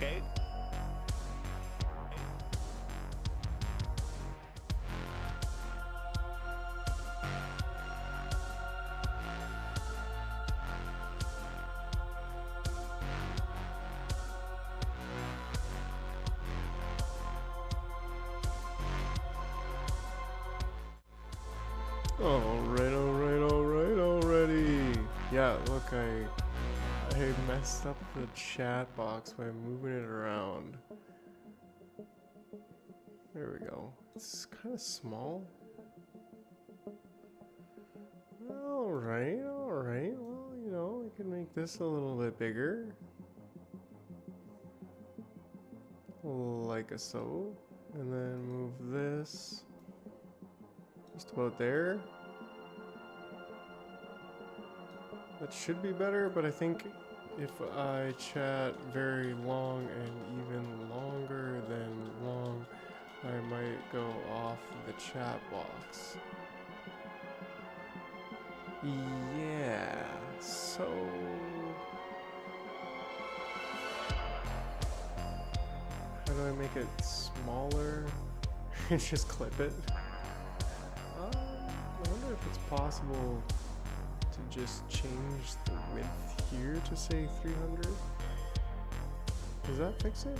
Okay. Alright, already. Yeah, look, I messed up the chat box by moving it around. There we go. It's kind of small. Alright. Well, you know, we can make this a little bit bigger. Like a so. And then move this just about there. That should be better, but I think if I chat very long and even longer than long, I might go off the chat box. Yeah, so... How do I make it smaller? Just clip it. I wonder if it's possible to just change the width here to say 300. Does that fix it?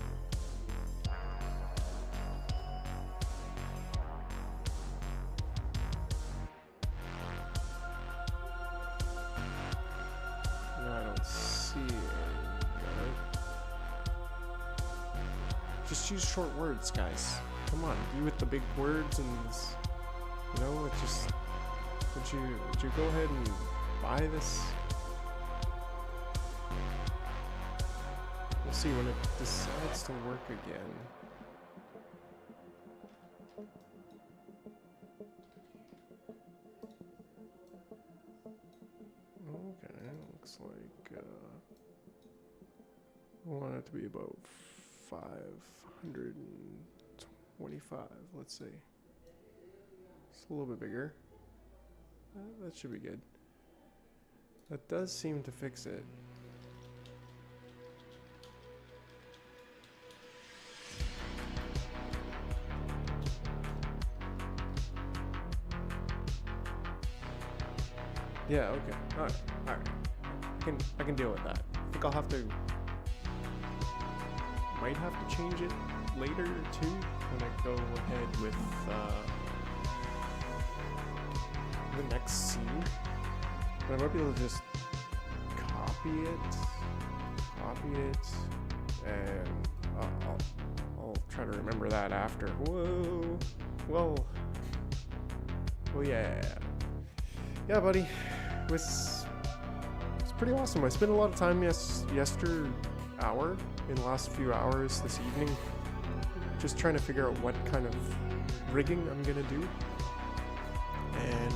No, I don't see it. Just use short words, guys. Come on, you with the big words and this, you know, it just would you go ahead and buy this? We'll see when it decides to work again. Okay, looks like I want it to be about 525, let's see. It's a little bit bigger. That should be good. That does seem to fix it. Yeah, okay. Alright. I can deal with that. I think I'll have to might have to change it later too when I go ahead with the next scene. But I might be able to just copy it, and I'll try to remember that after. Whoa, well, yeah, buddy. It was pretty awesome. I spent a lot of time in the last few hours this evening, just trying to figure out what kind of rigging I'm gonna do, and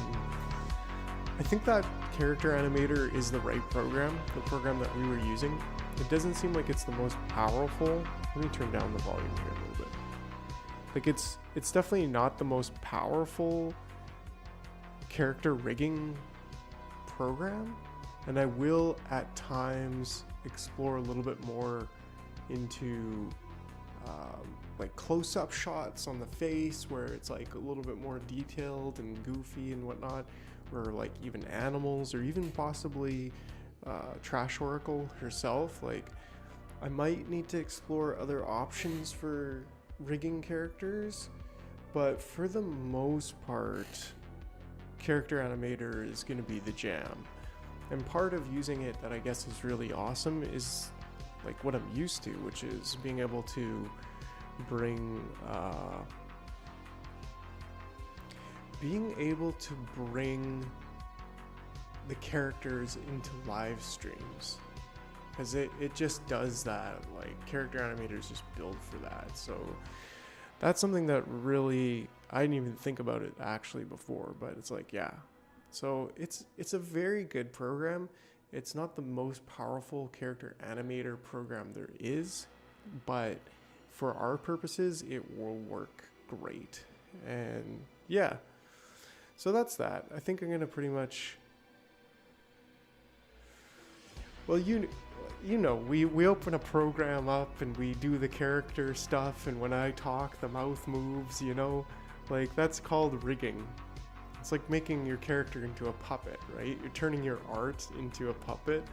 I think that character animator is the right program, the program that we were using. It doesn't seem like it's the most powerful. Let me turn down the volume here a little bit. Like it's definitely not the most powerful character rigging program, and I will at times explore a little bit more into like close-up shots on the face where it's like a little bit more detailed and goofy and whatnot, or like even animals, or even possibly Trash Oracle herself. Like I might need to explore other options for rigging characters, but for the most part, character animator is going to be the jam. And part of using it that I guess is really awesome is like what I'm used to, which is being able to bring the characters into live streams, because it just does that. Like character animators just build for that. So that's something that really, I didn't even think about it actually before, but it's like, yeah. So it's a very good program. It's not the most powerful character animator program there is, but for our purposes, it will work great. And yeah, so that's that. I think I'm gonna pretty much, well, you know, we open a program up and we do the character stuff, and when I talk, the mouth moves, you know? Like, that's called rigging. It's like making your character into a puppet, right? You're turning your art into a puppet,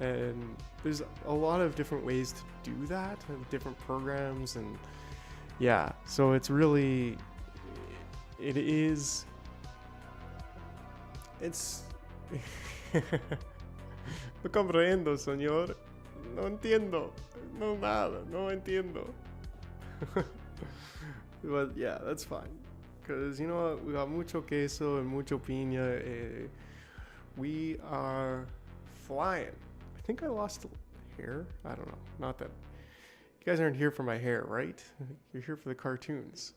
and there's a lot of different ways to do that, and different programs, and yeah, so it's really, it's no comprendo, señor. No entiendo. No nada. No entiendo. But yeah, that's fine. Because you know what? We got mucho queso and mucho piña. We are flying. I think I lost hair. I don't know. Not that. You guys aren't here for my hair, right? You're here for the cartoons.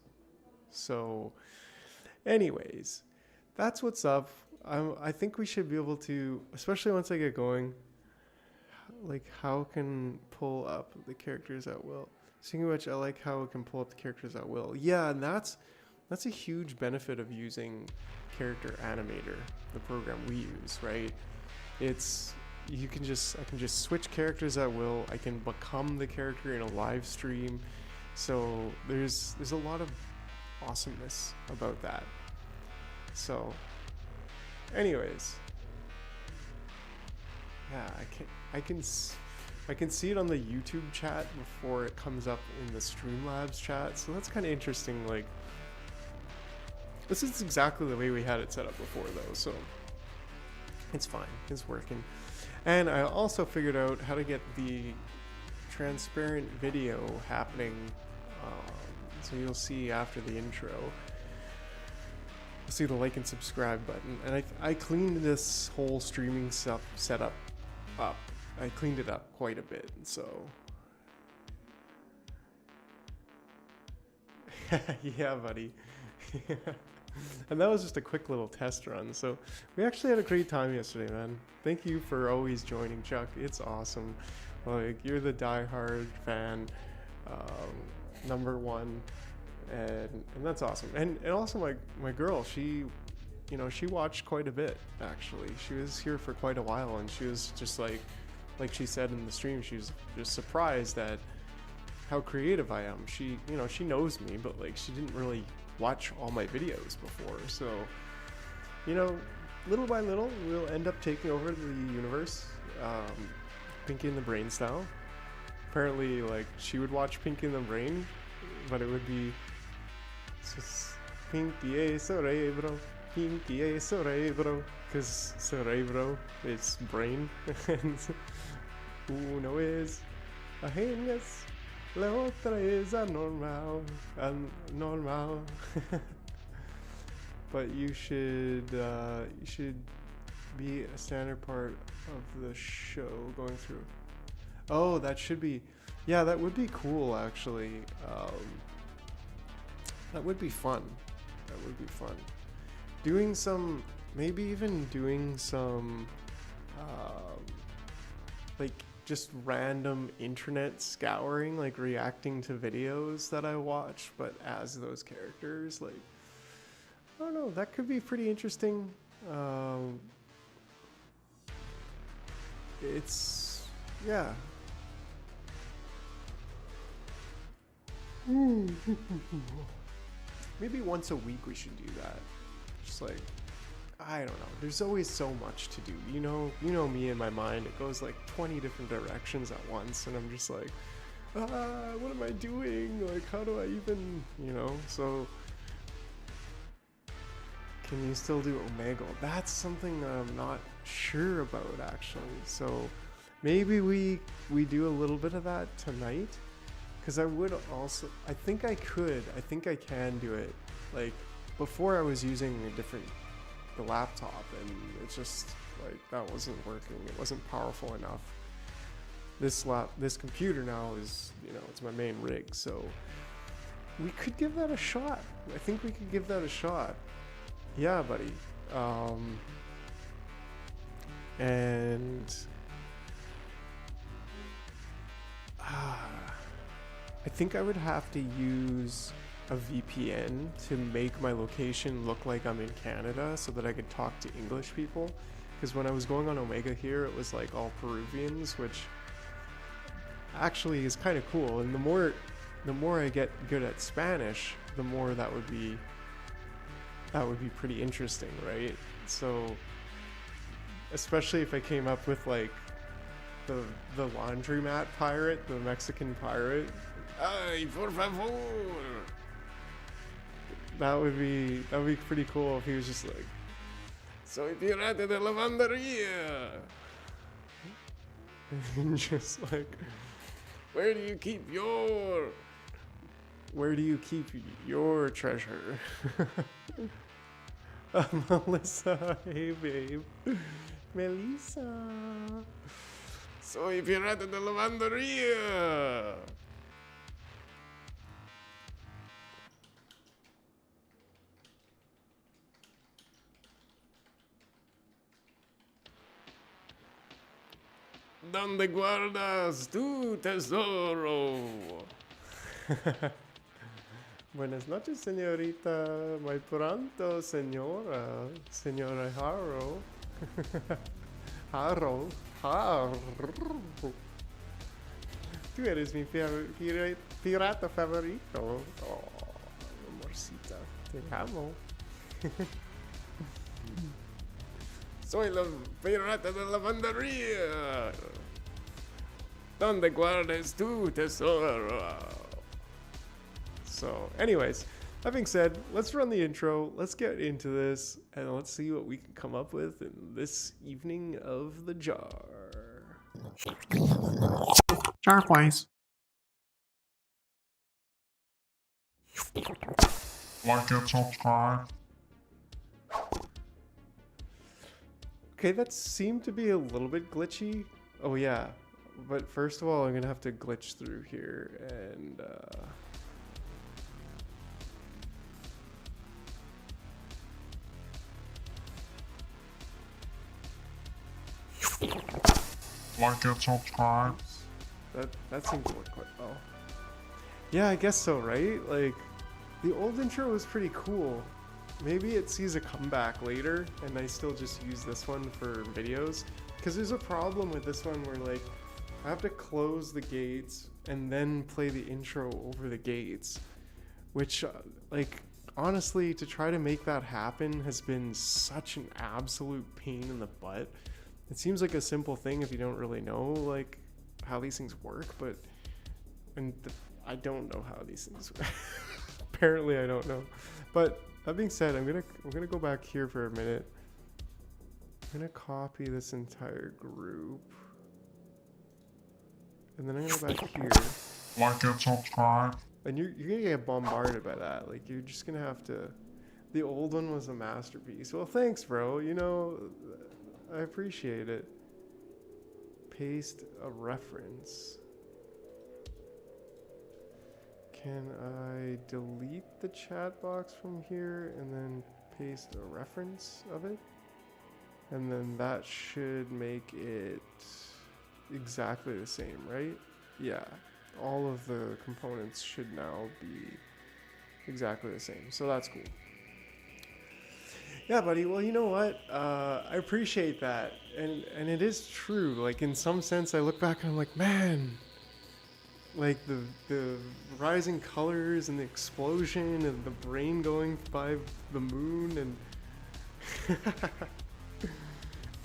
So, anyways, that's what's up. I think we should be able to, especially once I get going, like how can pull up the characters at will. Speaking of which, I like how it can pull up the characters at will. Yeah, and that's a huge benefit of using Character Animator, the program we use, right? I can just switch characters at will. I can become the character in a live stream. So there's a lot of awesomeness about that. So anyways, yeah, I can see it on the YouTube chat before it comes up in the Streamlabs chat. So that's kind of interesting. Like, this is exactly the way we had it set up before, though. So it's fine. It's working. And I also figured out how to get the transparent video happening. So you'll see after the intro. You'll see the like and subscribe button. And I cleaned this whole streaming setup up. I cleaned it up quite a bit. So yeah, buddy. And that was just a quick little test run. So we actually had a great time yesterday, man. Thank you for always joining, Chuck. It's awesome. Like, you're the diehard fan, number one, and that's awesome. And also my girl, she watched quite a bit, actually. She was here for quite a while, and she was just like she said in the stream, she was just surprised at how creative I am. She knows me, but like, she didn't really watch all my videos before. So, little by little, we'll end up taking over the universe, Pinky and the Brain style. Apparently, like, she would watch Pinky and the Brain, but it would be Pinky e cerebro, Pinky e cerebro, because cerebro is brain, and uno es a genius, la otra es anormal. But you should be a standard part of the show going through. Oh, that should be, yeah, that would be cool, actually. That would be fun. Maybe even doing some, like, just random internet scouring, like reacting to videos that I watch, but as those characters. Like, I don't know, that could be pretty interesting. Yeah. Maybe once a week we should do that. Just like, I don't know. There's always so much to do. You know me in my mind. It goes like 20 different directions at once, and I'm just like, what am I doing? Like, how do I even, So, can you still do Omegle? That's something that I'm not sure about, actually. So, maybe we do a little bit of that tonight. Because I think I can do it. Like, before I was using the laptop, and it's just, like, that wasn't working. It wasn't powerful enough. This computer now is, it's my main rig, so we could give that a shot. I think we could give that a shot. Yeah, buddy. And I think I would have to use a VPN to make my location look like I'm in Canada so that I could talk to English people. Because when I was going on Omega here, it was like all Peruvians, which actually is kind of cool. And the more I get good at Spanish, the more that would be pretty interesting, right? So especially if I came up with like the laundromat pirate, the Mexican pirate. Ay, por favor. That would be pretty cool if he was just like, soy pirata de lavanderia. And just like, where do you keep your treasure? Melissa, hey babe. Melissa. Soy pirata de lavanderia. ¿Dónde guardas tu tesoro? Buenas noches, señorita. Muy pronto, señora. Señora Haro. Haro. Tú eres mi pirata favorito. Oh, amorcita. Te amo. Soy la pirata de la lavandería. ¿Dónde guardas tu tesoro? So, anyways, that being said, let's run the intro. Let's get into this, and let's see what we can come up with in this evening of the jar. Jar.Place. Like and subscribe. Okay, that seemed to be a little bit glitchy. Oh yeah, but first of all, I'm gonna have to glitch through here and Like and subscribe. that seems to work quite well. Yeah, I guess so, right? Like, the old intro was pretty cool. Maybe it sees a comeback later, and I still just use this one for videos. Because there's a problem with this one where, like, I have to close the gates and then play the intro over the gates. Which, like, honestly, to try to make that happen has been such an absolute pain in the butt. It seems like a simple thing if you don't really know, like, how these things work, but... I don't know how these things work. Apparently, I don't know. But... that being said, I'm gonna go back here for a minute. I'm gonna copy this entire group, and then I'm gonna go back here. Like and subscribe. And you're gonna get bombarded by that. Like, you're just gonna have to. The old one was a masterpiece. Well, thanks, bro. You know, I appreciate it. Paste a reference. Can I delete the chat box from here and then paste a reference of it? And then that should make it exactly the same, right? Yeah, all of the components should now be exactly the same. So that's cool. Yeah, buddy. Well, you know what? I appreciate that. And it is true. Like, in some sense, I look back and I'm like, man, like the rising colors and the explosion and the brain going by the moon, and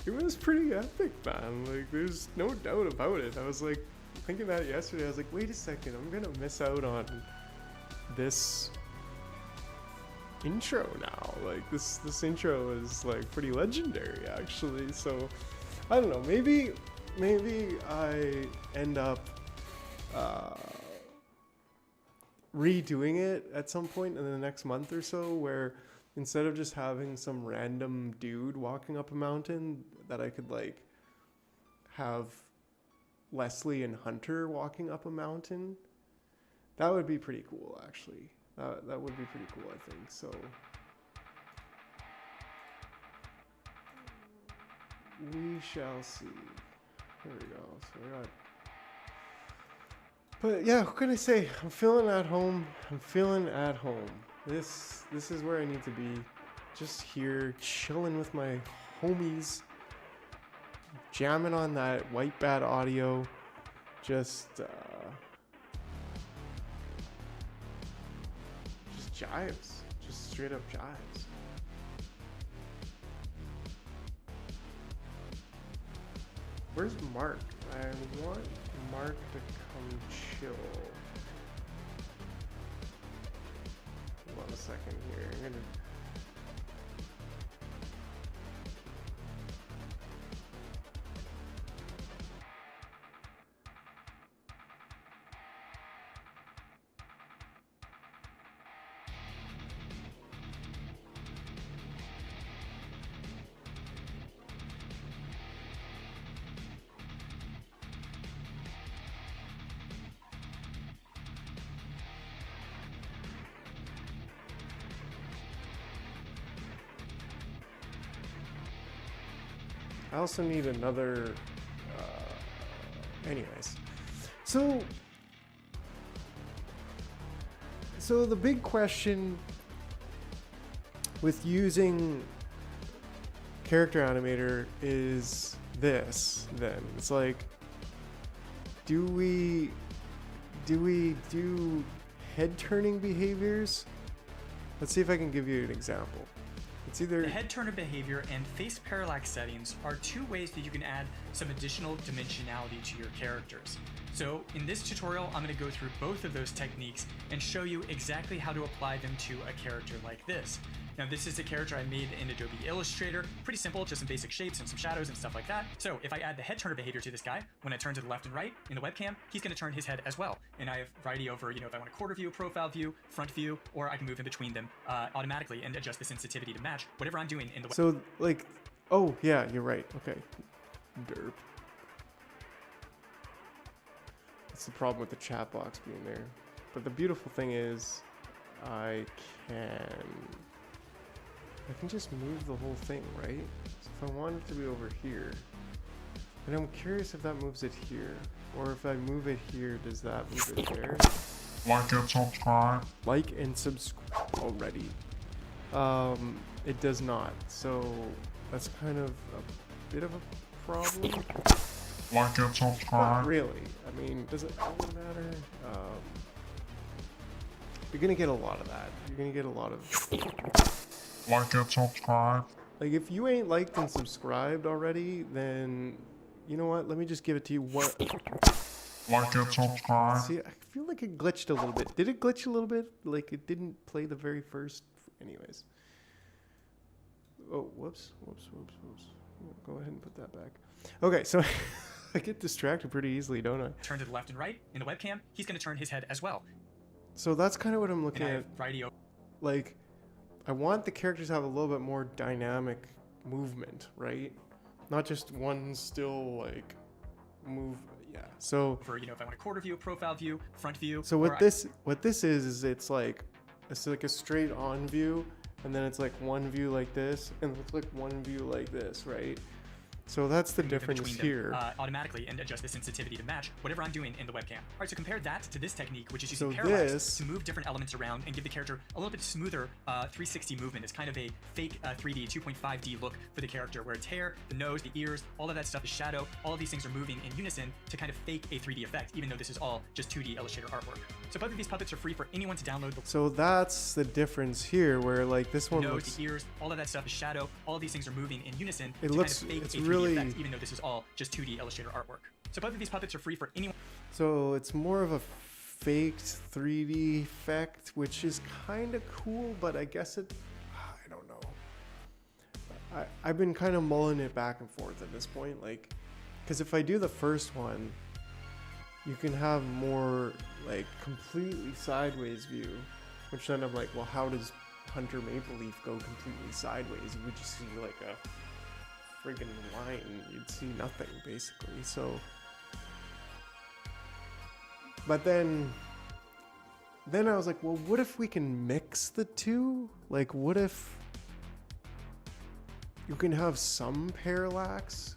it was pretty epic, man. Like, there's no doubt about it. I was like thinking that yesterday. I was like, wait a second, I'm gonna miss out on this intro now. Like, this intro is like pretty legendary, actually. So I don't know, maybe I end up redoing it at some point in the next month or so, where instead of just having some random dude walking up a mountain, that I could like have Leslie and Hunter walking up a mountain. That would be pretty cool, actually. That would be pretty cool, I think. So we shall see. There we go. So I got. But yeah, what can I say? I'm feeling at home. This is where I need to be. Just here, chilling with my homies, jamming on that white bat audio, just jives, just straight up jives. Where's Mark? I want Mark to come chill. Hold on a second here. I'm gonna. I also need another, anyways. So the big question with using character animator is this, then. It's like, do we do head turning behaviors? Let's see if I can give you an example. It's either the head turner behavior and face parallax settings are two ways that you can add some additional dimensionality to your characters. So in this tutorial, I'm going to go through both of those techniques and show you exactly how to apply them to a character like this. Now this is a character I made in Adobe Illustrator. Pretty simple, just some basic shapes and some shadows and stuff like that. So if I add the head turner behavior to this guy, when I turn to the left and right in the webcam, he's going to turn his head as well. And I have variety over, if I want a quarter view, profile view, front view, or I can move in between them automatically and adjust the sensitivity to match whatever I'm doing in the So like, oh yeah, you're right. Okay. Derp. That's the problem with the chat box being there. But the beautiful thing is I can just move the whole thing, right? So if I want it to be over here, and I'm curious if that moves it here, or if I move it here, does that move it there? Like and subscribe. Like and subscribe already. It does not, so that's kind of a bit of a problem. Like and subscribe. Not really. I mean, does it really matter? You're gonna get a lot of that. You're gonna get a lot of. Like and subscribe. Like, if you ain't liked and subscribed already, then you know what? Let me just give it to you. What? Like and subscribe. See, I feel like it glitched a little bit. Did it glitch a little bit? Like, it didn't play the very first. Anyways. Oh, whoops. Go ahead and put that back. Okay, so I get distracted pretty easily, don't I? turn to the left and right in the webcam, he's going to turn his head as well. So that's kind of what I'm looking And I at. have variety over. Like, I want the characters to have a little bit more dynamic movement, right? Not just one still, like, move. Yeah. So For, if I want a quarter view, profile view, front view. So what this is it's like a straight on view, and then it's like one view like this, and it's like one view like this, right? So that's the difference here. Automatically and adjust the sensitivity to match whatever I'm doing in the webcam. All right, so compare that to this technique, which is using So parallax this- to move different elements around and give the character a little bit smoother 360 movement. It's kind of a fake 3D 2.5D look for the character, where its hair, the nose, the ears, all of that stuff, the shadow, all of these things are moving in unison to kind of fake a 3D effect, even though this is all just 2D Illustrator artwork. So both of these puppets are free for anyone to download. So that's the difference here, where like this one The nose, looks. the ears, all of that stuff, the shadow, all of these things are moving in unison It to looks- kind of fake it's a 3D really- effect, even though this is all just 2D Illustrator artwork. So both of these puppets are free for anyone. So it's more of a faked 3D effect, which is kind of cool, but I guess I don't know. I've been kind of mulling it back and forth at this point, like, because if I do the first one, you can have more like completely sideways view, which then I'm like, well, how does Hunter Maple Leaf go completely sideways? You would just see like a friggin' line. You'd see nothing basically. So, but then I was like, well, what if we can mix the two? Like, what if you can have some parallax,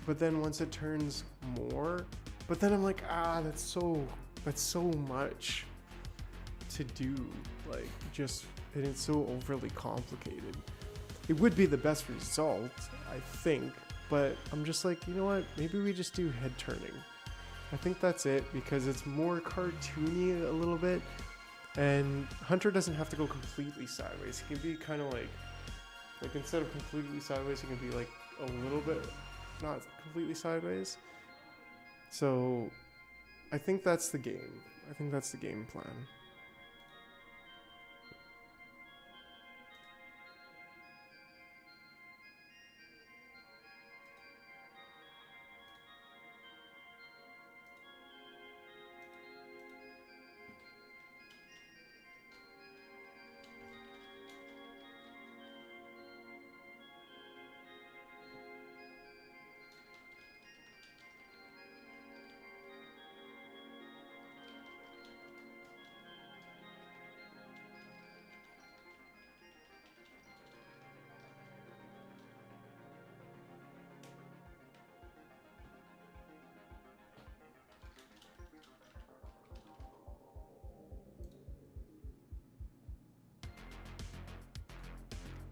but then once it turns more, but then I'm like, that's so much to do, like, just, and it's so overly complicated. It would be the best result, I think, but I'm just like, you know what? Maybe we just do head turning. I think that's it, because it's more cartoony a little bit, and Hunter doesn't have to go completely sideways. He can be kind of like instead of completely sideways, he can be like a little bit not completely sideways. So I think that's the game. I think that's the game plan.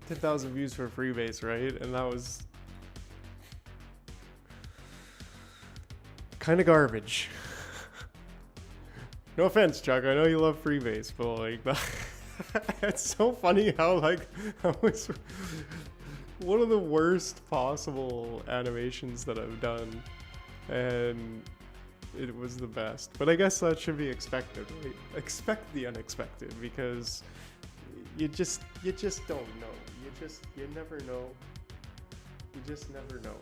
10,000 views for Freebase, right? And that was kind of garbage. No offense, Chuck. I know you love Freebase, but like, it's so funny how like that was one of the worst possible animations that I've done, and it was the best. But I guess that should be expected, right? Expect the unexpected, because you just don't know. You never know. You just never know.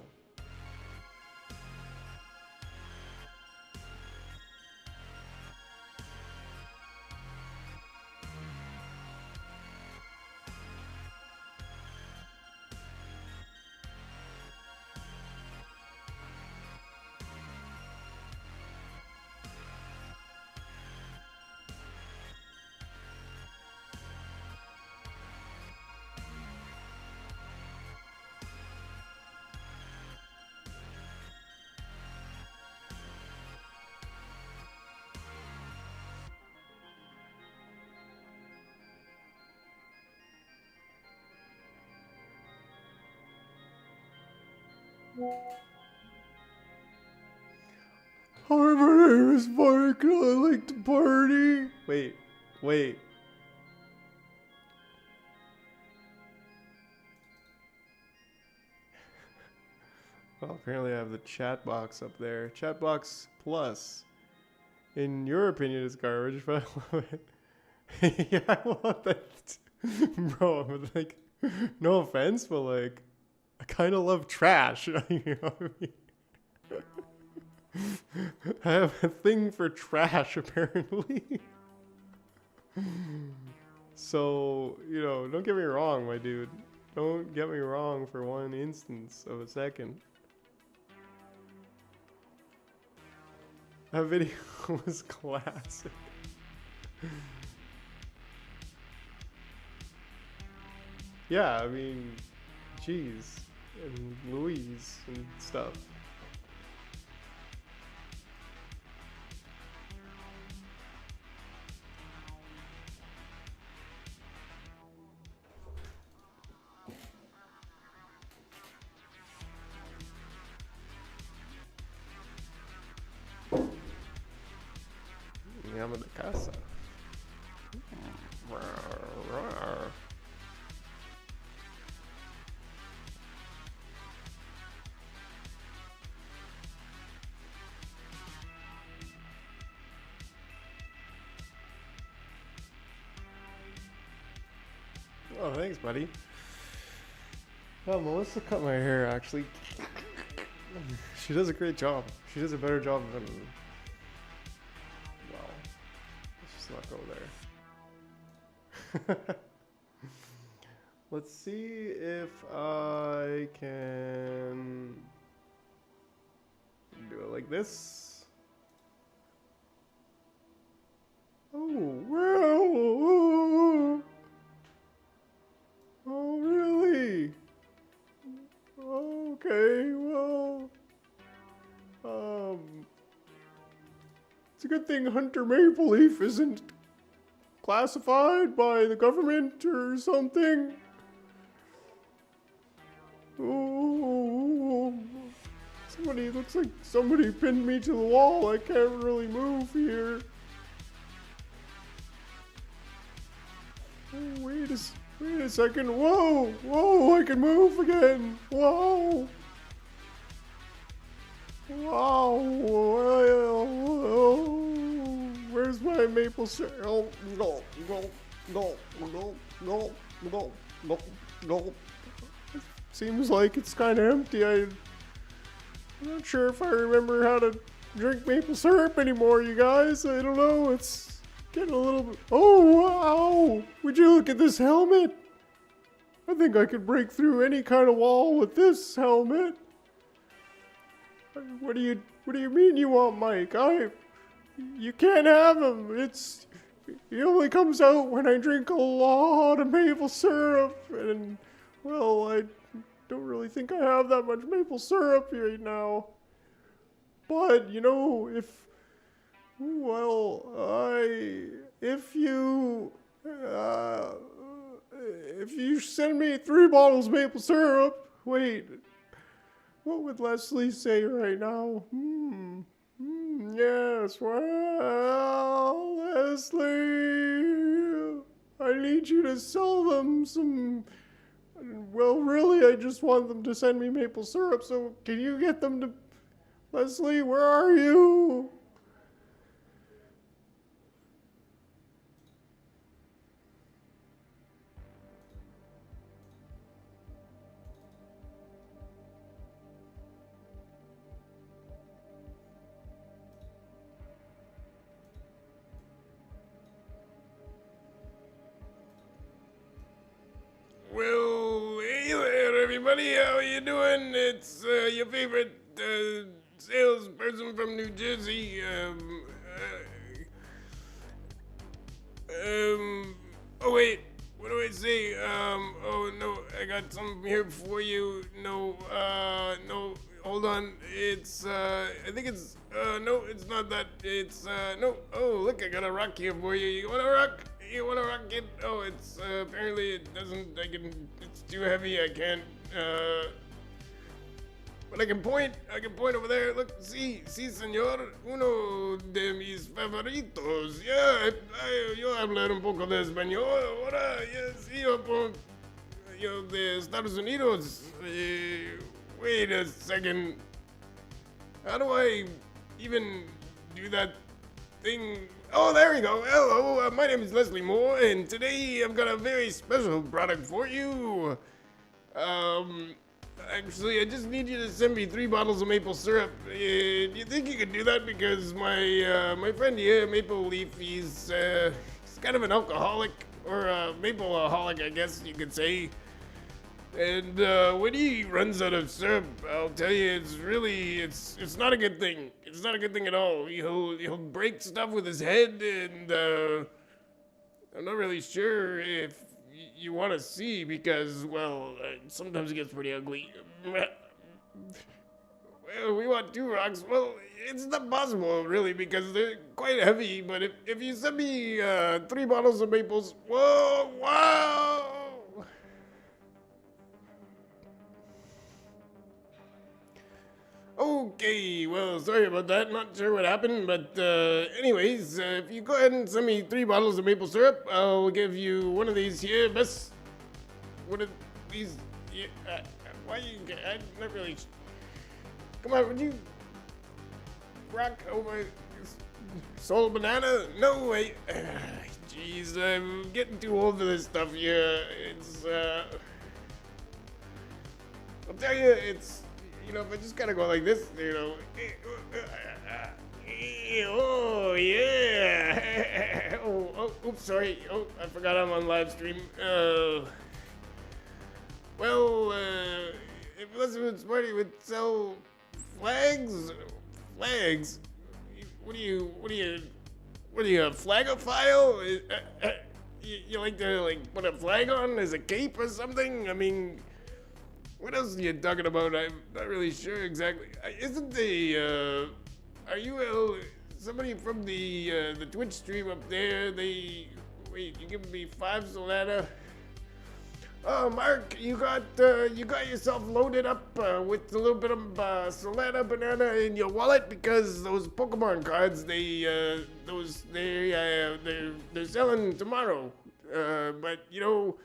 Hi, my name is Mike and I like to party. Wait. Well, apparently I have the chat box up there. Chat box plus. In your opinion, is garbage, but I love it. Yeah, I want that. Bro, I'm like, no offense, but like, I kind of love trash. You know what I mean? I have a thing for trash, apparently. So, you know, don't get me wrong, my dude. Don't get me wrong for one instance of a second. That video was classic. Yeah, I mean, geez, and Louise and stuff. Llama de casa. Oh, thanks, buddy. Oh, Melissa cut my hair, actually. She does a great job. She does a better job than... Well, let's just not go there. Let's see if I can do it like this. Oh, well. Oh, really? Okay, well, it's a good thing Hunter Maple Leaf isn't classified by the government or something. Oh, looks like somebody pinned me to the wall. I can't really move here. Oh, wait a second. Whoa, I can move again. Whoa. Wow. Where's my maple syrup? Oh, no. Seems like it's kind of empty. I'm not sure if I remember how to drink maple syrup anymore, you guys. I don't know. It's getting a little bit... Oh, wow. Would you look at this helmet? I think I could break through any kind of wall with this helmet. What do you mean you want Mike? You can't have him. He only comes out when I drink a lot of maple syrup, and well, I don't really think I have that much maple syrup right now. But you know, if you send me 3 bottles of maple syrup, wait. What would Leslie say right now? Yes, well, Leslie, I need you to sell them some... Well, really, I just want them to send me maple syrup, so can you get them to... Leslie, where are you? Well, hey there, everybody. How you doing? It's your favorite salesperson from New Jersey. Oh wait, what do I say? Oh no, I got something here for you. No, hold on. It's I think it's no, it's not that. It's no. Oh look, I got a rock here for you. You want a rock? You want to rock it? Oh, it's apparently it doesn't. It's too heavy. I can't. But I can point. Over there. Look, sí, señor. Uno de mis favoritos. Yeah, yo hablar un poco de español. Ahora, yes, yo de Estados Unidos. Wait a second. How do I even do that thing? Oh, there we go. Hello, my name is Leslie Moore, and today I've got a very special product for you. Actually, I just need you to send me 3 bottles of maple syrup. Do you think you could do that? Because my friend here, Maple Leaf, he's kind of an alcoholic, or a maple-aholic, I guess you could say. And when he runs out of syrup, I'll tell you, it's not a good thing. It's not a good thing at all. He'll break stuff with his head, and I'm not really sure if you want to see, because, well, sometimes it gets pretty ugly. Well, we want 2 rocks. Well, it's not possible, really, because they're quite heavy. But if you send me 3 bottles of maples, whoa, wow! Okay, well, sorry about that. Not sure what happened, but anyways, if you go ahead and send me 3 bottles of maple syrup, I'll give you one of these here. One of these. Yeah, why you? I'm not really. Come on, would you rock over Soul Banana? No way. Jeez, I'm getting too old for this stuff here. It's I'll tell you, it's. You know, if I just kind of go like this, you know. Oh, yeah. Oops, sorry. Oh, I forgot I'm on live stream. Well, if Elizabeth Smarty would sell flags? Flags? What are you, a flagophile? You like to, like, put a flag on as a cape or something? I mean... What else are you talking about? I'm not really sure exactly. Isn't are you somebody from the Twitch stream up there? Wait, you giving me 5 Solana? Mark, you got yourself loaded up with a little bit of Solana banana in your wallet because those Pokemon cards they're selling tomorrow. But you know,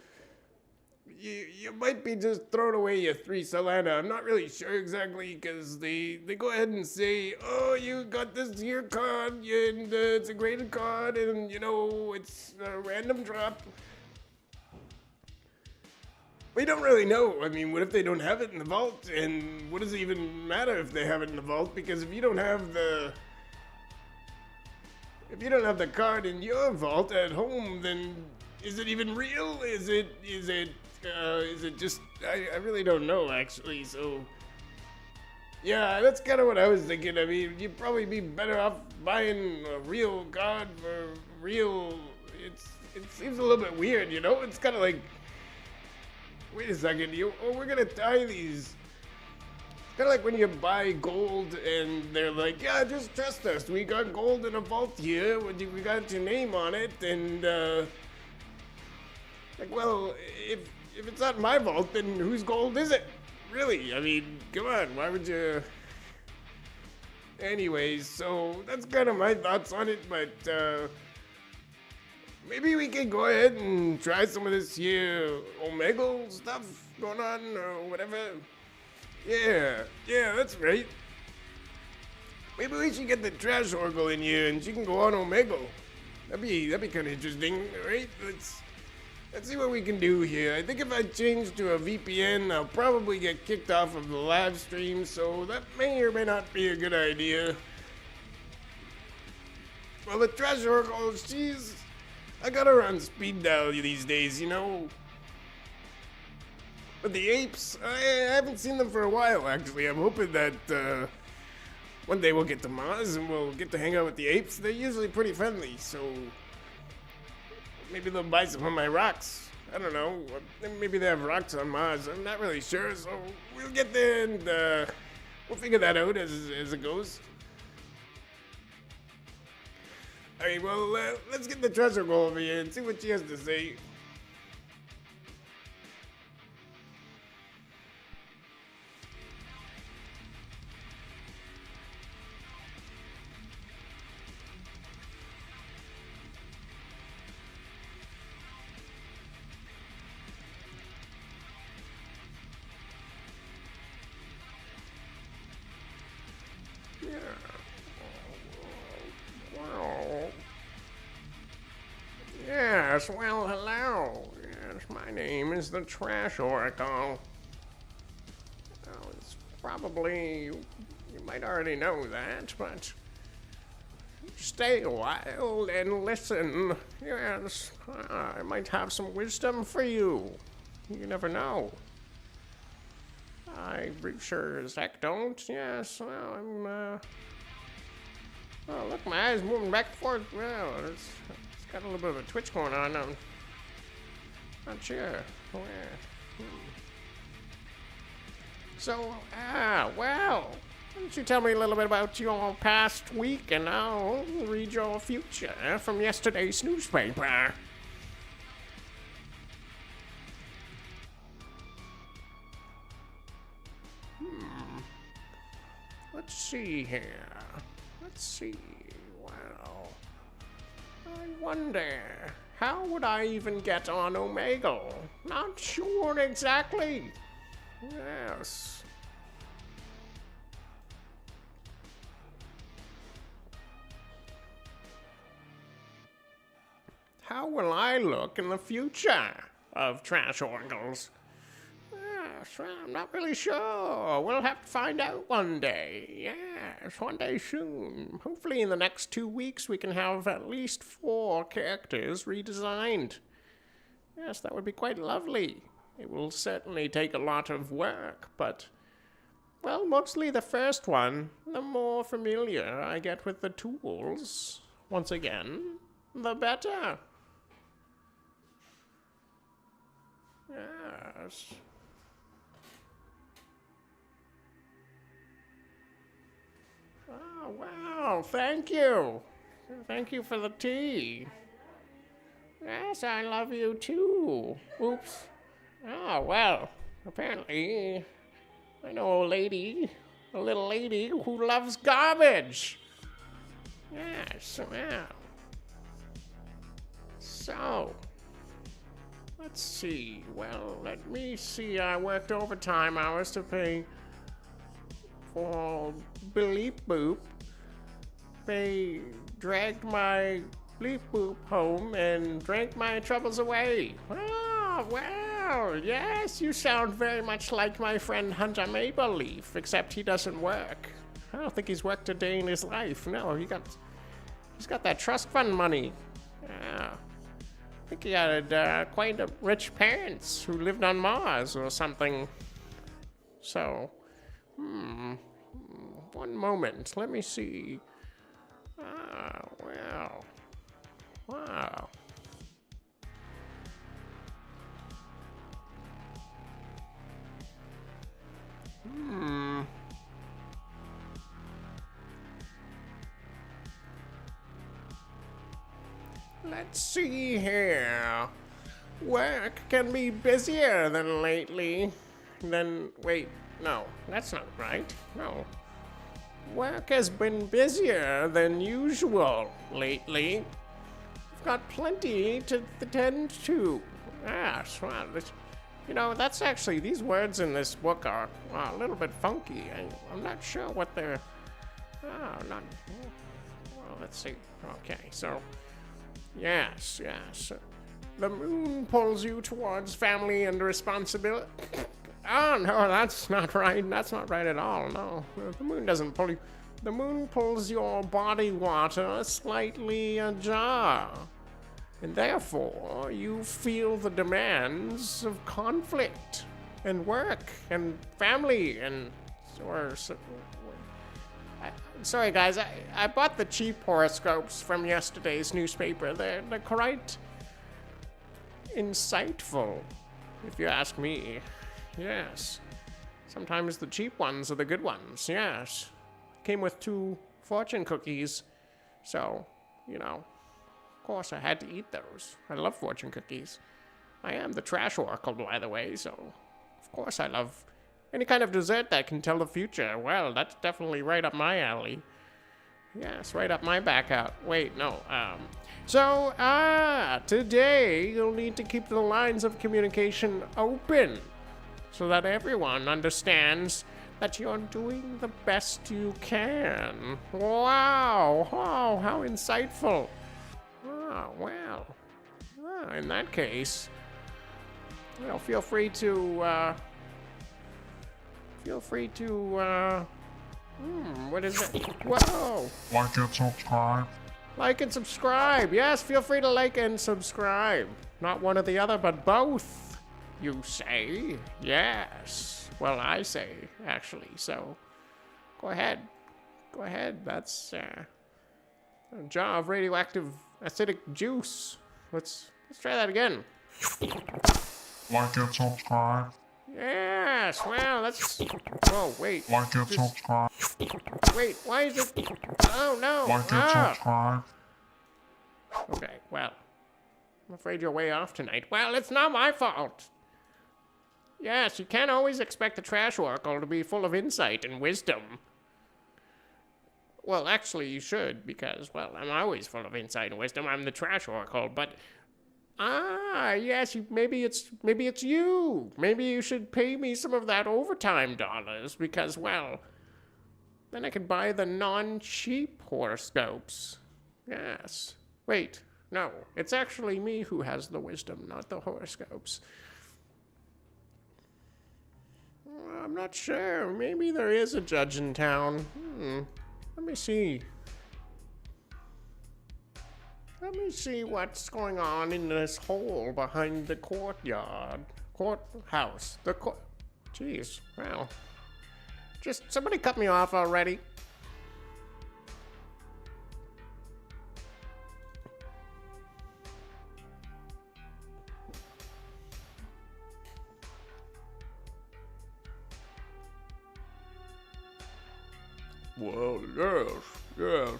you might be just throwing away your 3 Solana. I'm not really sure exactly because they go ahead and say, oh, you got this here card and it's a graded card and you know it's a random drop. We don't really know. I mean, what if they don't have it in the vault? And what does it even matter if they have it in the vault? Because if you don't have the card in your vault at home, then is it even real? Is it just? I really don't know actually. So yeah, that's kind of what I was thinking. I mean, you'd probably be better off buying a real card for real. It seems a little bit weird, you know? It's kind of like. Wait a second, we're gonna tie these. It's kind of like when you buy gold and they're like, yeah, just trust us. We got gold in a vault here. We got your name on it. And, like, well, if it's not my vault, then whose gold is it? Really? I mean, come on, why would you? Anyways, so that's kind of my thoughts on it, but, maybe we can go ahead and try some of this here Omegle stuff going on or whatever. Yeah, that's right. Maybe we should get the Trash Oracle in here and she can go on Omegle. That'd be kind of interesting, right? Let's see what we can do here. I think if I change to a VPN, I'll probably get kicked off of the live stream, so that may or may not be a good idea. Well, the Trash Oracle, I got her on speed dial these days, you know. But the apes, I haven't seen them for a while, actually. I'm hoping that one day we'll get to Mars and we'll get to hang out with the apes. They're usually pretty friendly, so maybe they'll buy some of my rocks. I don't know. Maybe they have rocks on Mars. I'm not really sure, so we'll get there and we'll figure that out as it goes. Alright, well, let's get the treasure girl over here and see what she has to say. Yes, well, hello. Yes, my name is the Trash Oracle. Oh, it's probably, you might already know that, but stay a while and listen. Yes, I might have some wisdom for you. You never know. I sure as heck don't. Yes, well, oh, look, my eyes moving back and forth. Well, it's got a little bit of a twitch going on. I'm not sure. So, well, why don't you tell me a little bit about your past week and I'll read your future from yesterday's newspaper. Let's see here. Let's see. Well, I wonder, how would I even get on Omegle? Not sure exactly. Yes. How will I look in the future of Trash Oracles? Yes, well, I'm not really sure. We'll have to find out one day. Yes, one day soon. Hopefully in the next 2 weeks we can have at least 4 characters redesigned. Yes, that would be quite lovely. It will certainly take a lot of work, but, well, mostly the first one. The more familiar I get with the tools, once again, the better. Yes. Oh, wow, thank you. Thank you for the tea. Yes, I love you too. Oops. Oh, well, apparently I know a little lady who loves garbage. Yes, well. So, let's see. Well, let me see. I worked overtime hours to pay for Bleep Boop. They dragged my Bleep Boop home and drank my troubles away. Oh, well, yes, you sound very much like my friend Hunter Maple Leaf, except he doesn't work. I don't think he's worked a day in his life. No, he's got that trust fund money. Yeah. I think he had quite rich parents who lived on Mars or something. So, one moment. Let me see. Ah, well. Wow. Let's see here. Work can be busier than lately. Wait, no, that's not right. No. Work has been busier than usual lately. I've got plenty to attend to. Yes, well, that's actually, these words in this book are a little bit funky. I'm not sure what they're, well, let's see. Okay, so, yes. The moon pulls you towards family and responsibility. Oh, no, that's not right. That's not right at all. No, the moon doesn't pull you. The moon pulls your body water slightly ajar. And therefore, you feel the demands of conflict and work and family and... Sorry, guys. I bought the cheap horoscopes from yesterday's newspaper. They're quite insightful, if you ask me. Yes. Sometimes the cheap ones are the good ones, yes. Came with 2 fortune cookies. So, of course I had to eat those. I love fortune cookies. I am the trash oracle, by the way, so of course I love any kind of dessert that can tell the future. Well, that's definitely right up my alley. Yes, right up my back out. Wait, no, today you'll need to keep the lines of communication open so that everyone understands that you're doing the best you can. Wow, oh, how insightful. Oh, well, in that case, feel free to, what is it? Whoa! Like and subscribe. Like and subscribe. Yes, feel free to like and subscribe. Not one or the other, but both, you say. Yes. Well, I say, actually. So, go ahead. Go ahead. That's a jar of radioactive acidic juice. Let's try that again. Like and subscribe. Yes. Well, let's... Whoa, wait. Like and subscribe. Wait, why is it... Oh, no. Like and subscribe. Okay, well, I'm afraid you're way off tonight. Well, it's not my fault. Yes, you can't always expect the trash oracle to be full of insight and wisdom. Well, actually, you should, because, well, I'm always full of insight and wisdom. I'm the trash oracle, but... yes, maybe it's you. Maybe you should pay me some of that overtime dollars, because, well, then I could buy the non-cheap horoscopes. Yes. Wait, no, it's actually me who has the wisdom, not the horoscopes. I'm not sure. Maybe there is a judge in town. Let me see. Let me see what's going on in this hole behind the courthouse. Jeez, wow. Just somebody cut me off already. Well, yes.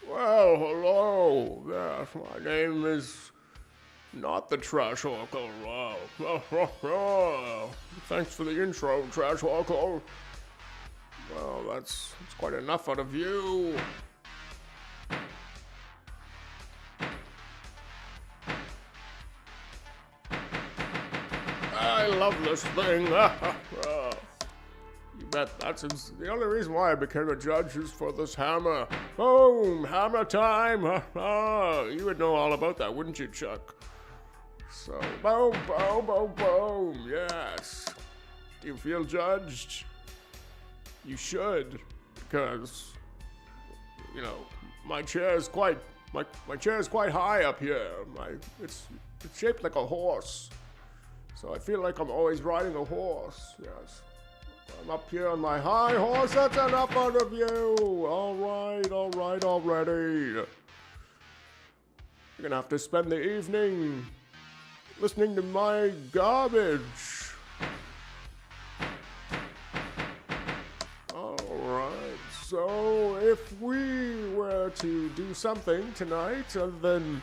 Well, hello. Yes, my name is Not the Trash Hawker. Thanks for the intro, Trash Hawker. Well, that's quite enough out of you. I love this thing. You bet that's the only reason why I became a judge is for this hammer. Boom! Hammer time! You would know all about that, wouldn't you, Chuck? So, boom, boom, boom, boom. Yes. Do you feel judged? You should, because, you know, my chair is quite high up here. It's shaped like a horse. So I feel like I'm always riding a horse, yes. I'm up here on my high horse, that's enough out of you! Alright already. You're gonna have to spend the evening listening to my garbage. Alright, so if we were to do something tonight other than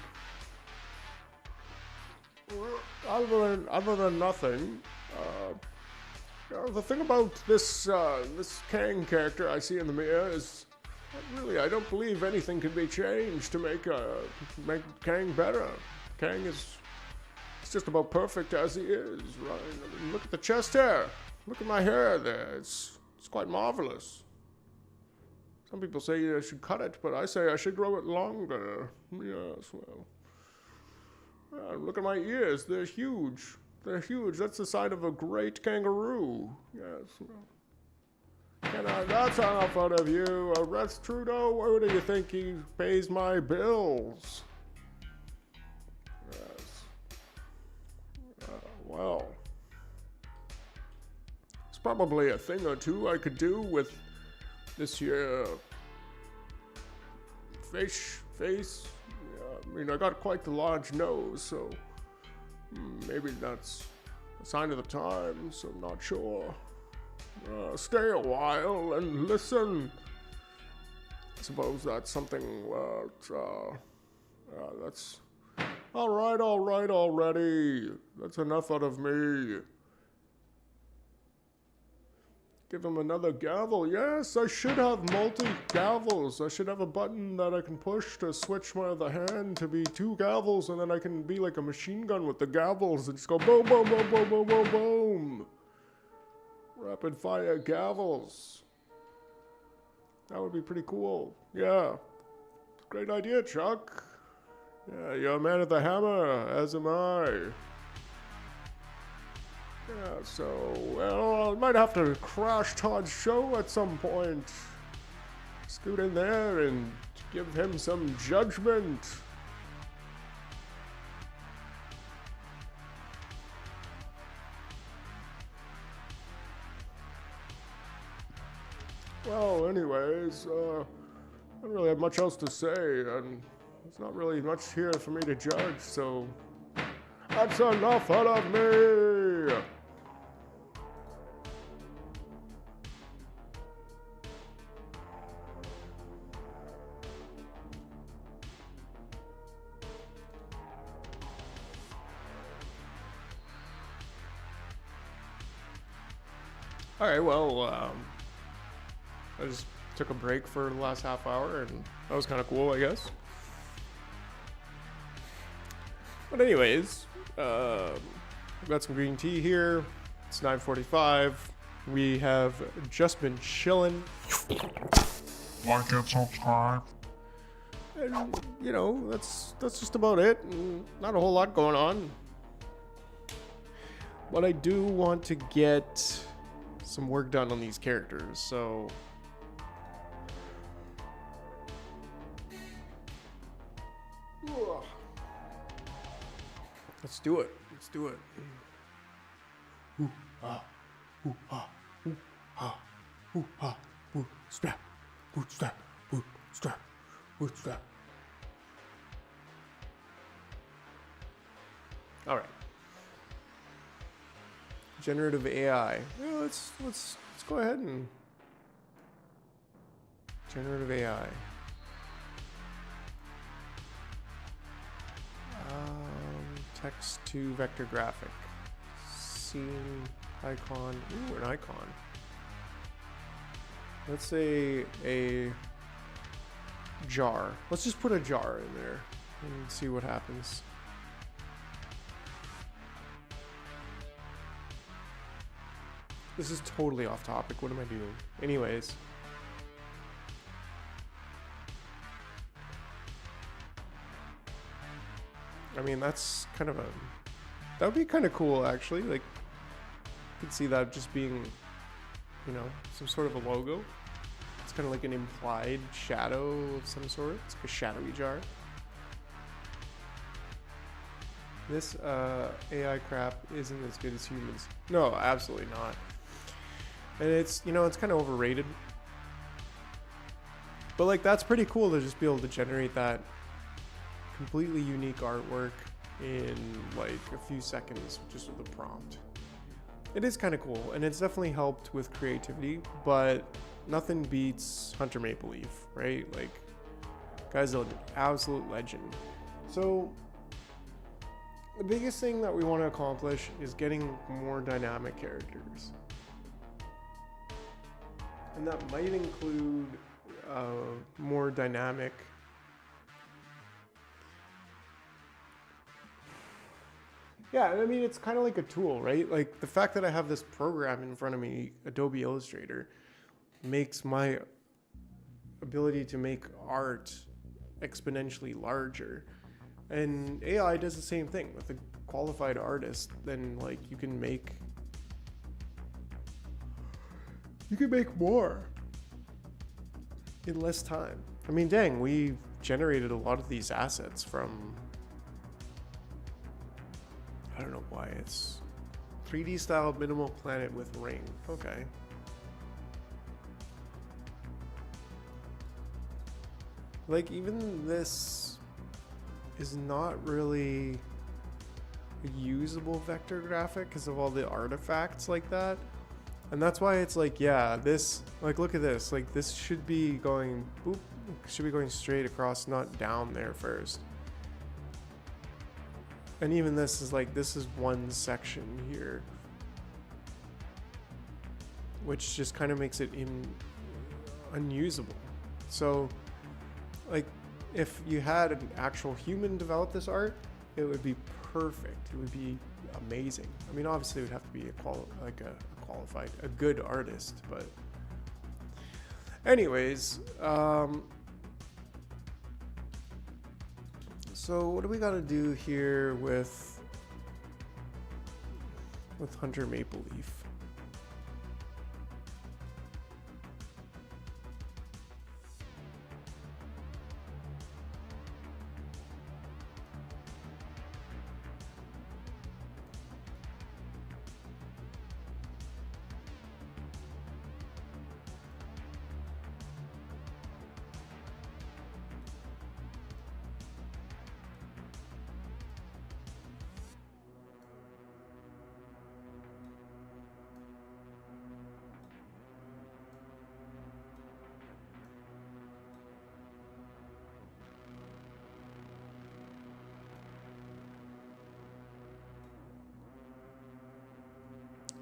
nothing, the thing about this Kang character I see in the mirror is I don't believe anything can be changed to make Kang better. Kang is just about perfect as he is, right? I mean, look at the chest hair. Look at my hair there. It's quite marvelous. Some people say I should cut it, but I say I should grow it longer. Yes, well. Look at my ears. They're huge. They're huge. That's the sign of a great kangaroo. Yes. That's enough out of you. Rex Trudeau, where do you think he pays my bills? Yes. Well. It's probably a thing or two I could do with this here face. I mean, I got quite the large nose, so maybe that's a sign of the times. So I'm not sure. Stay a while and listen. I suppose that's something that's all right already. That's enough out of me. Give him another gavel. Yes, I should have multi-gavels. I should have a button that I can push to switch my other hand to be 2 gavels, and then I can be like a machine gun with the gavels and just go boom, boom, boom, boom, boom, boom, boom. Rapid fire gavels. That would be pretty cool. Yeah. Great idea, Chuck. Yeah, you're a man of the hammer, as am I. Yeah, so, well, I might have to crash Todd's show at some point. Scoot in there and give him some judgment. Well, anyways, I don't really have much else to say, and there's not really much here for me to judge, so that's enough out of me! Alright, well, I just took a break for the last half hour, and that was kind of cool, I guess. But anyways, I've got some green tea here. It's 9:45. We have just been chilling. Like and subscribe. And, you know, that's just about it. Not a whole lot going on. But I do want to get some work done on these characters, so let's do it. Let's do it. Ooh, ah, ooh, ah, ooh, ah, ooh, ah, ooh, strap, bootstrap, bootstrap, bootstrap. All right. Generative AI. Yeah, let's go ahead and generative AI. Text to vector graphic. Scene icon. Ooh, an icon. Let's say a jar. Let's just put a jar in there and see what happens. This is totally off topic. What am I doing? Anyways. I mean, that's kind of a... That would be kind of cool, actually. Like, you could see that just being, you know, some sort of a logo. It's kind of like an implied shadow of some sort. It's like a shadowy jar. This AI crap isn't as good as humans. No, absolutely not. And it's, you know, it's kind of overrated. But like, that's pretty cool to just be able to generate that completely unique artwork in like a few seconds just with a prompt. It is kind of cool, and it's definitely helped with creativity, but nothing beats Hunter Maple Leaf, right? Like, guy's an absolute legend. So the biggest thing that we want to accomplish is getting more dynamic characters. And that might include more dynamic yeah, I mean, it's kind of like a tool, right? Like the fact that I have this program in front of me, Adobe Illustrator, makes my ability to make art exponentially larger. And AI does the same thing with a qualified artist. Then like you can make more in less time. I mean, dang, we generated a lot of these assets from, I don't know why it's 3D style minimal planet with ring. Okay. Like even this is not really a usable vector graphic because of all the artifacts like that. And that's why it's like, yeah, this, like, look at this. Like this should be going, boop, should be going straight across, not down there first. And even this is like, this is one section here, which just kind of makes it unusable. So like if you had an actual human develop this art, it would be perfect. It would be amazing. I mean, obviously it would have to be a qualified, a good artist, but anyways, so what do we got to do here with Hunter Maple Leaf?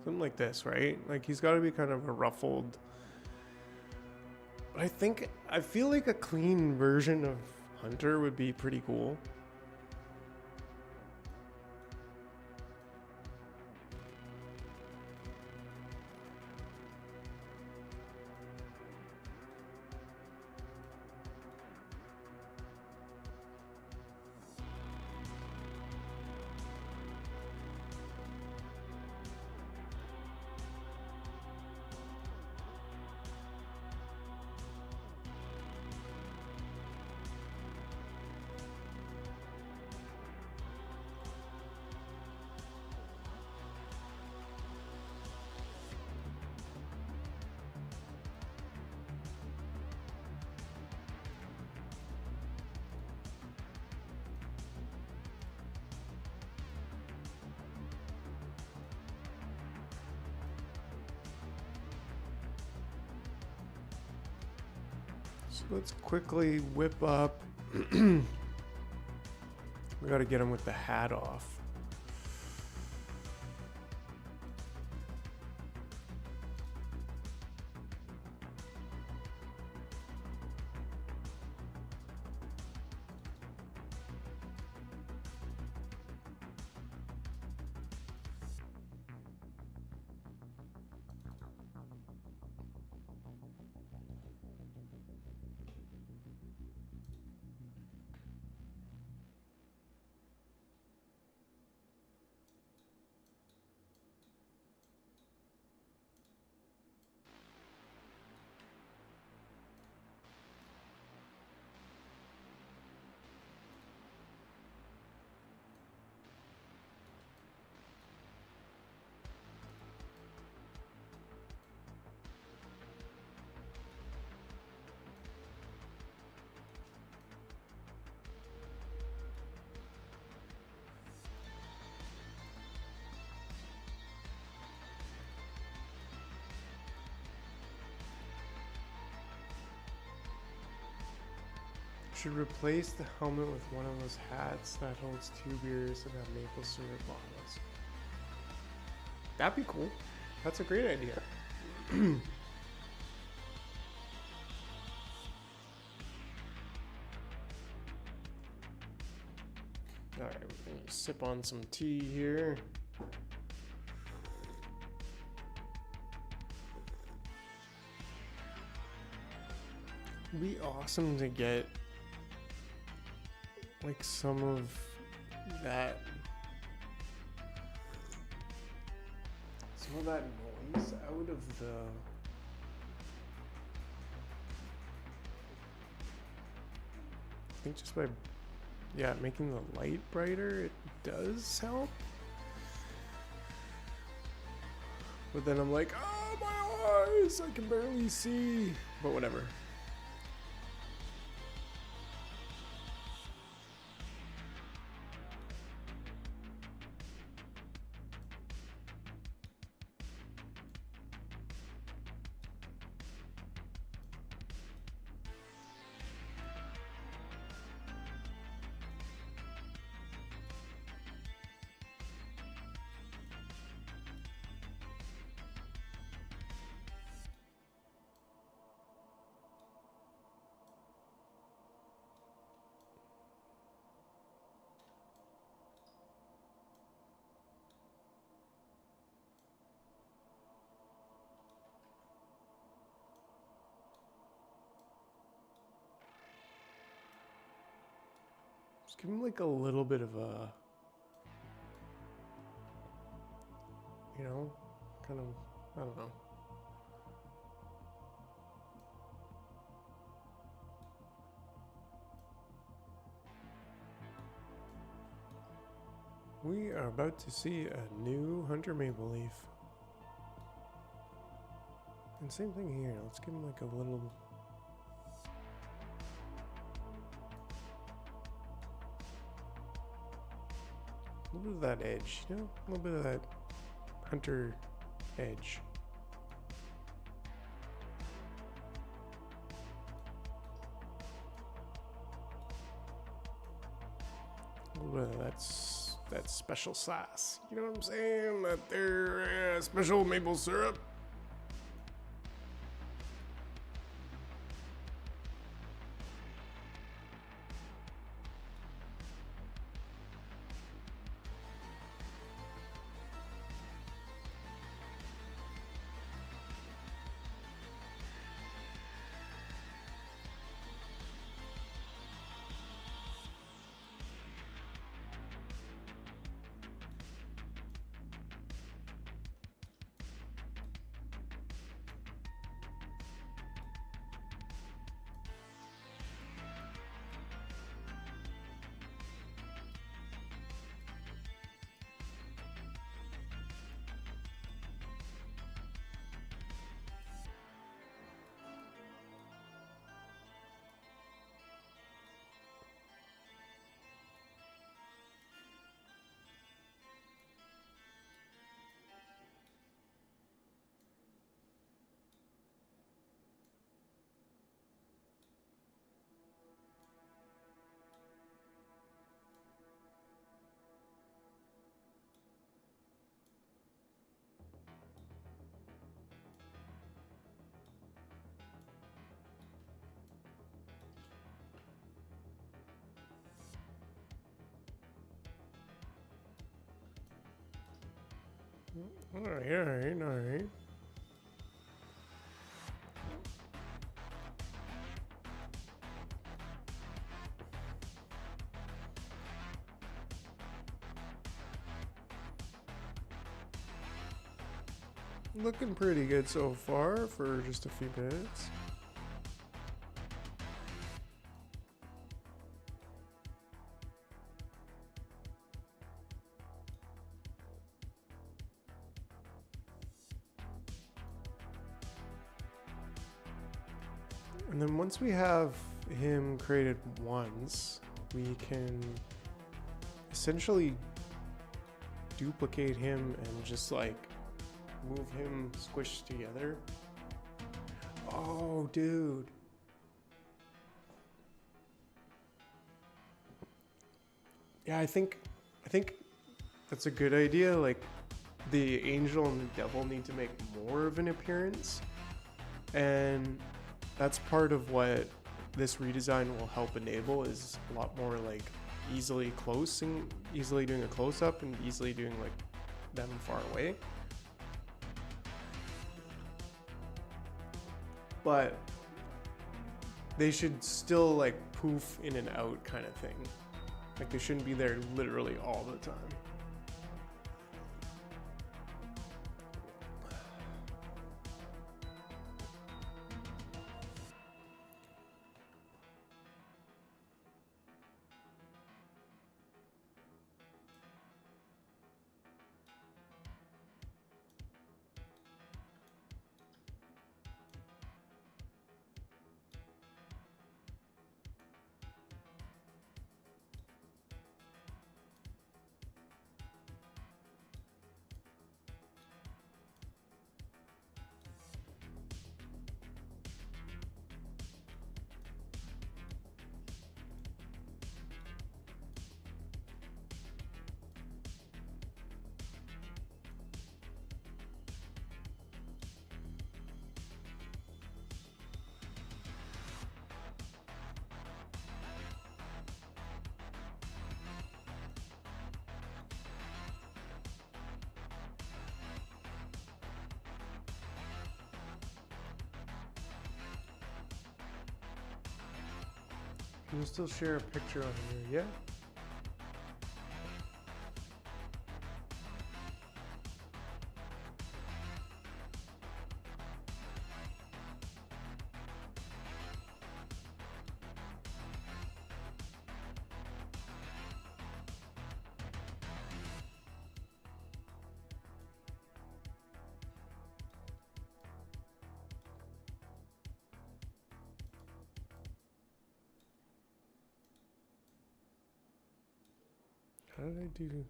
Something like this, right? Like he's got to be kind of a ruffled. But I feel like a clean version of Hunter would be pretty cool. So let's quickly whip up. We got to get him with the hat off. Should replace the helmet with one of those hats that holds 2 beers and have maple syrup bottles. That'd be cool. That's a great idea. Alright, we're gonna sip on some tea here. It'd be awesome to get like some of that noise out of the I think just by making the light brighter it does help. But then I'm like, oh my eyes, I can barely see. But whatever. Just give him like a little bit of a, you know, kind of, I don't know. We are about to see a new Hunter Maple Leaf. And same thing here. Let's give him like a little. A little bit of that edge, you know? A little bit of that Hunter edge. A little bit of that special sauce. You know what I'm saying? That there special maple syrup. Alright. Looking pretty good so far for just a few minutes. And then once we have him created once, we can essentially duplicate him and just like move him squished together. Oh, dude. Yeah, I think that's a good idea. Like, the angel and the devil need to make more of an appearance, and that's part of what this redesign will help enable, is a lot more like easily doing a close-up and easily doing like them far away. But they should still like poof in and out kind of thing. Like, they shouldn't be there literally all the time. Can you still share a picture on here? Yeah. How did I do?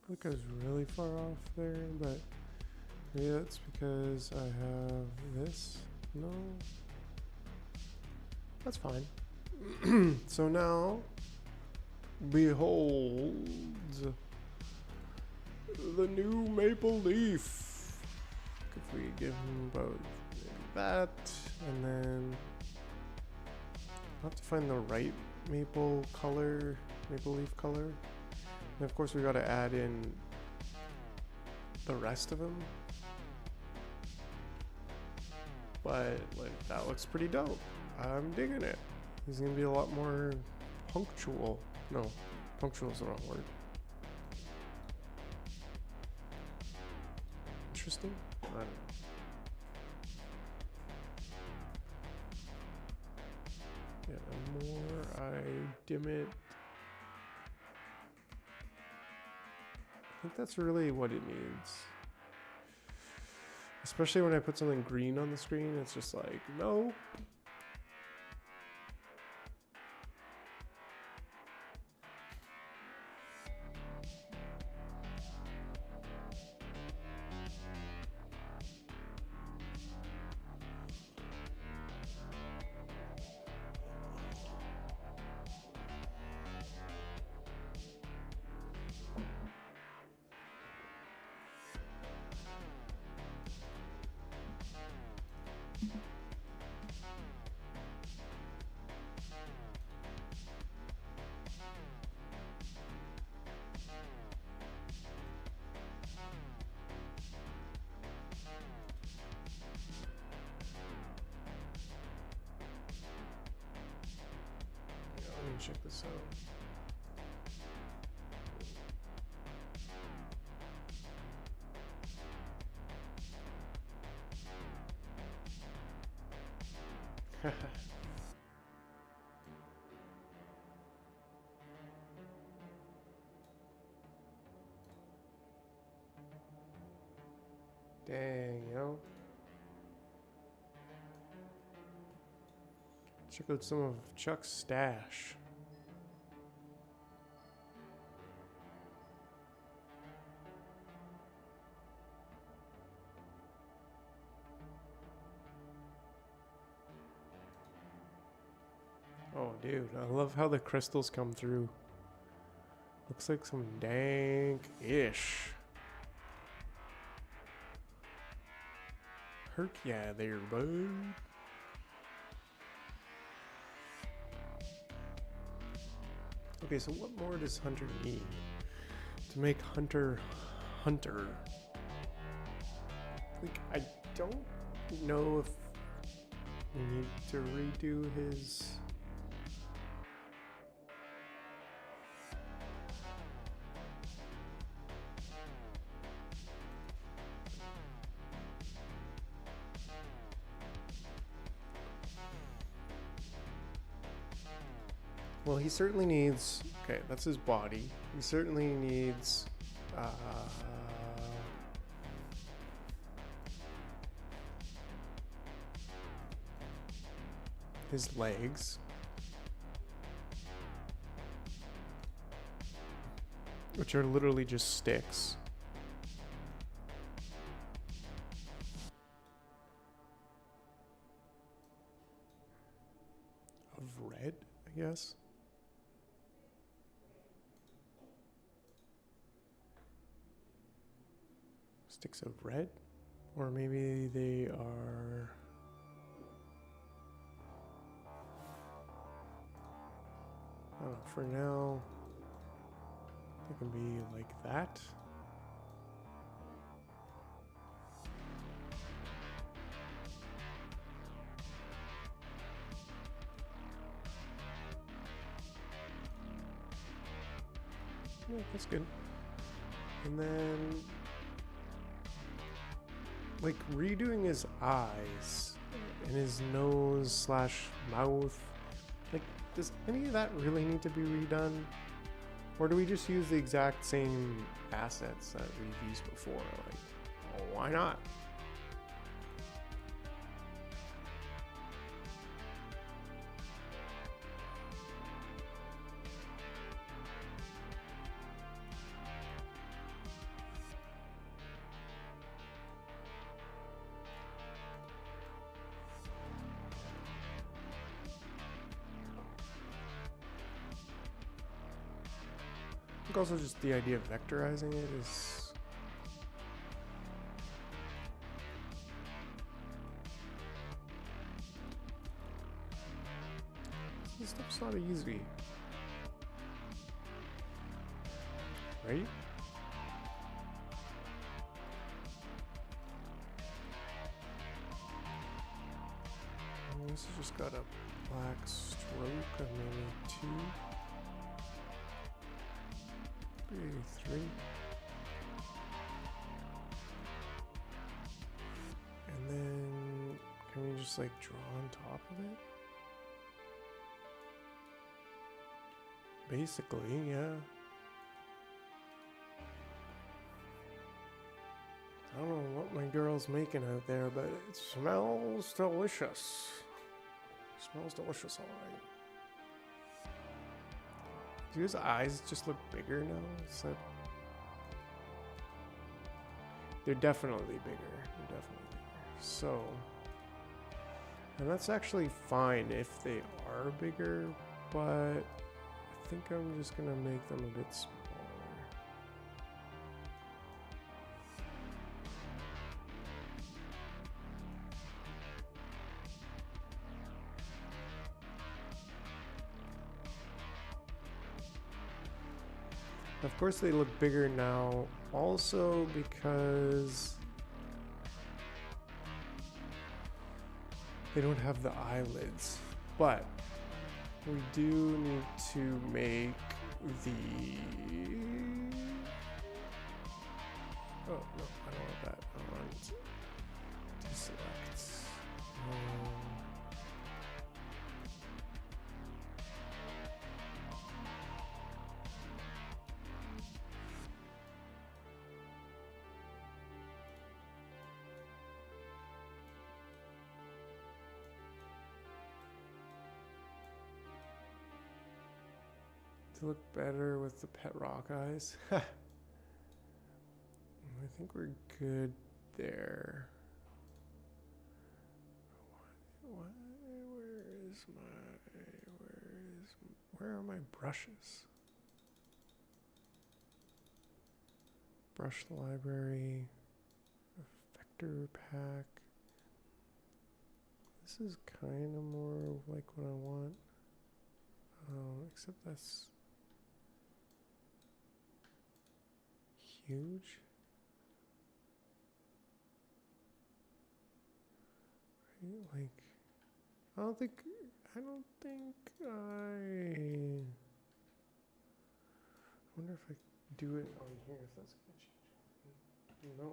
I think I was really far off there, but maybe that's because I have this. No, that's fine. So now, behold the new maple leaf. If we give him about that, and then I'll have to find the right maple leaf color. And of course we gotta add in the rest of them. But like, that looks pretty dope. I'm digging it. He's gonna be a lot more punctual. No, punctual is the wrong word. Interesting? I don't know. Yeah, the more I dim it, I think that's really what it needs. Especially when I put something green on the screen, it's just like, no. Let me check this out. Dang, yo. Check out some of Chuck's stash. dude, I love how the crystals come through. Looks like some dank-ish. Herc yeah there, bud. Okay, so what more does Hunter need to make Hunter Hunter? Like, I don't know if we need to redo his... Well, he certainly needs... Okay, that's his body. He certainly needs... his legs. Which are literally just sticks. Of red, I guess. Sticks of red? Or maybe they are... I don't know, for now, it can be like that. Yeah, that's good. And then, like, redoing his eyes and his nose slash mouth, like, does any of that really need to be redone? Or do we just use the exact same assets that we've used before? Like, well, why not? I think also just the idea of vectorizing it is... This stuff's not easy. Right? This has just got a black stroke, or maybe two. Maybe three. And then can we just like draw on top of it? Basically, yeah. I don't know what my girl's making out there, but it smells delicious. It smells delicious, alright. Do his eyes just look bigger now? Is that... They're definitely bigger. They're definitely bigger. So... And that's actually fine if they are bigger, but... I think I'm just gonna make them a bit smaller. Of course they look bigger now, also because they don't have the eyelids, but we do need to make the... Oh, no, I don't want that. I want deselect. To look better with the pet rock eyes. I think we're good there. Where is Where are my brushes? Brush library, vector pack. This is kind of more like what I want. Except that's huge. Right? Like, I don't think I wonder if I do it on here, if that's gonna change anything. No.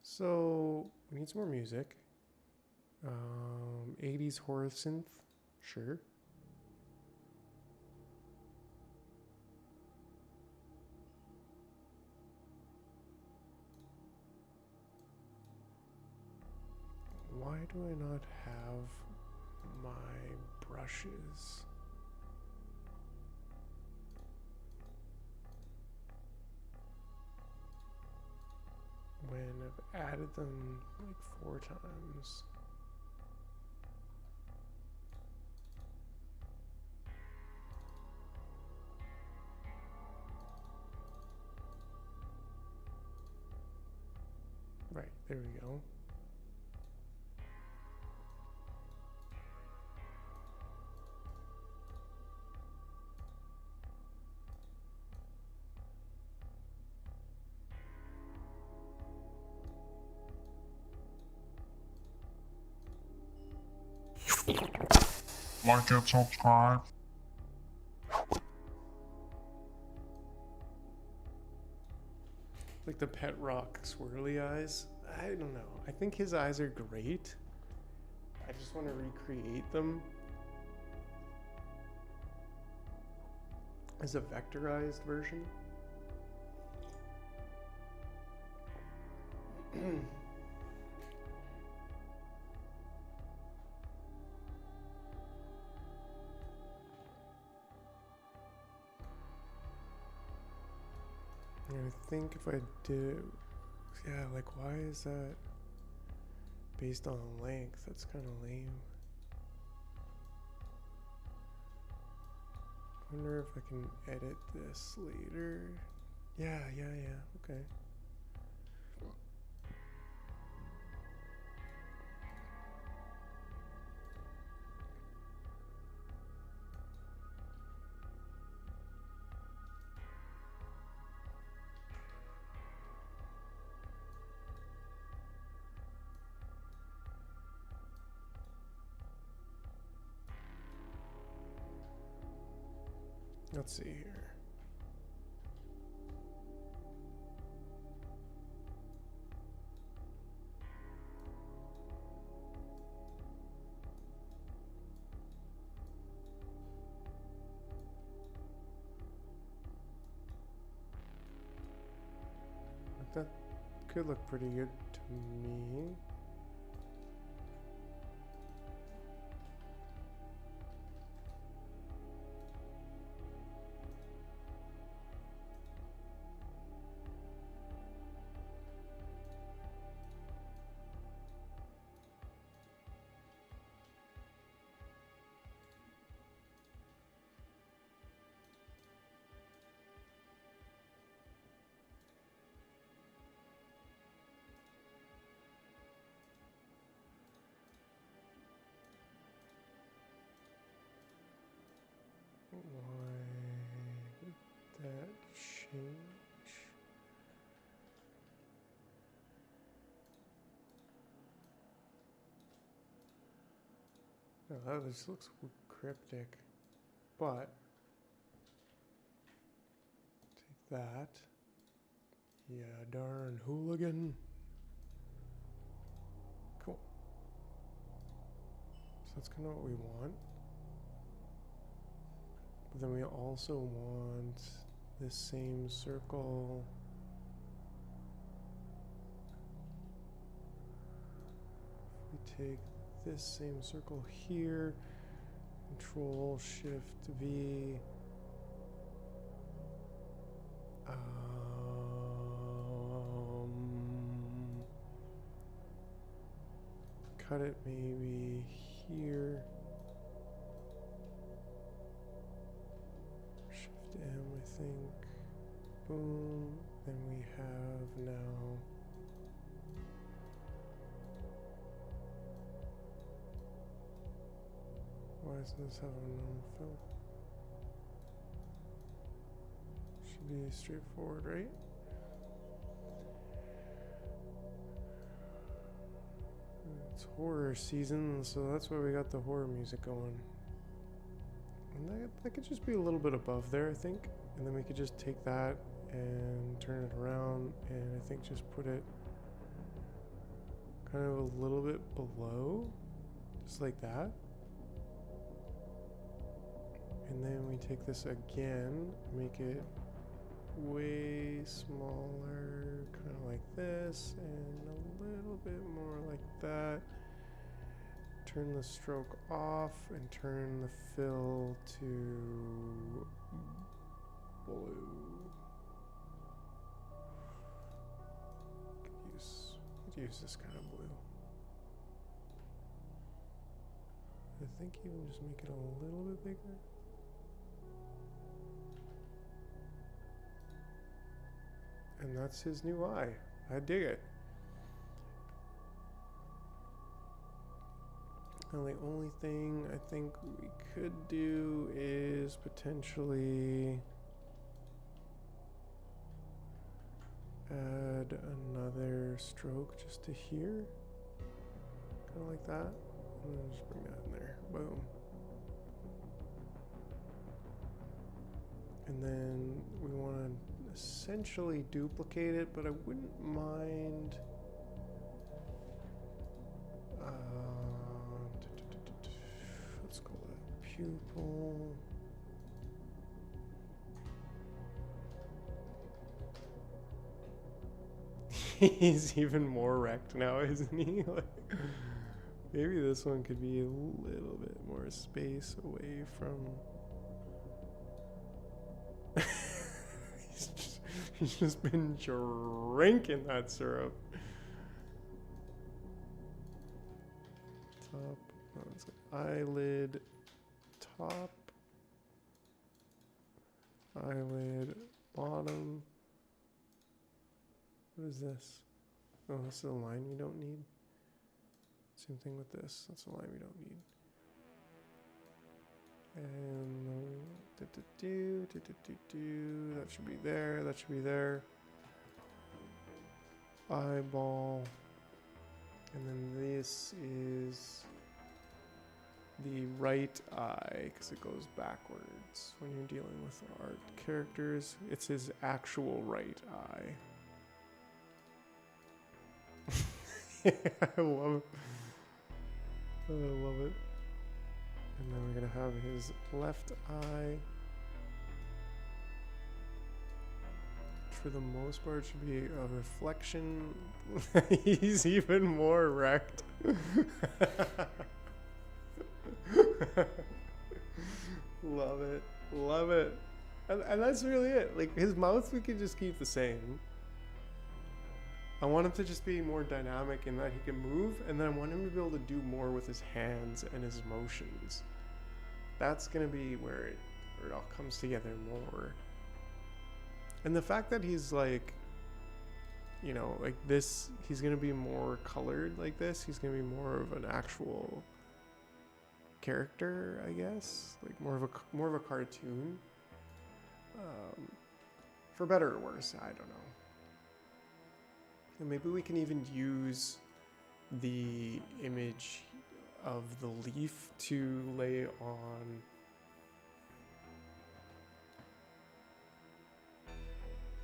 So we need some more music. 80s horror synth, sure. Why do I not have my brushes? When I've added them like 4 times. Right, there we go. Like and subscribe. Like the pet rock swirly eyes. I don't know. I think his eyes are great. I just want to recreate them as a vectorized version. And I think if I did, yeah, like why is that based on length? That's kind of lame. I wonder if I can edit this later. Yeah, okay. Let's see here. That could look pretty good to me. Why did that change? No, that just looks cryptic. But take that. Yeah, darn hooligan. Cool. So that's kind of what we want. But then we also want this same circle. If we take this same circle here, Control Shift V. Cut it maybe here. I think. Boom. Then we have now. Why doesn't this have a normal fill? Should be straightforward, right? It's horror season, so that's why we got the horror music going. And that could just be a little bit above there, I think. And then we could just take that and turn it around, and I think just put it kind of a little bit below, just like that. And then we take this again, make it way smaller, kind of like this, and a little bit more like that. Turn the stroke off and turn the fill to blue. Could use this kind of blue. I think even just make it a little bit bigger. And that's his new eye. I dig it. And the only thing I think we could do is potentially add another stroke just to here. Kind of like that. And then just bring that in there. Boom. And then we want to essentially duplicate it, but I wouldn't mind let's call it pupil. He's even more wrecked now, isn't he? Like, maybe this one could be a little bit more space away from he's just been drinking that syrup. Top, eyelid, top, eyelid, bottom. What is this? Oh, this is a line we don't need. Same thing with this. That's a line we don't need. And that should be there. That should be there. Eyeball. And then this is the right eye because it goes backwards when you're dealing with art characters. It's his actual right eye. I love it. I love it. And then we're going to have his left eye. For the most part, should be a reflection. He's even more wrecked. Love it. Love it. And that's really it. Like, his mouth, we could just keep the same. I want him to just be more dynamic in that he can move, and then I want him to be able to do more with his hands and his motions. That's going to be where it all comes together more. And the fact that he's like, you know, like this, he's going to be more colored like this. He's going to be more of an actual character, I guess. Like more of a cartoon. For better or worse, I don't know. And maybe we can even use the image of the leaf to lay on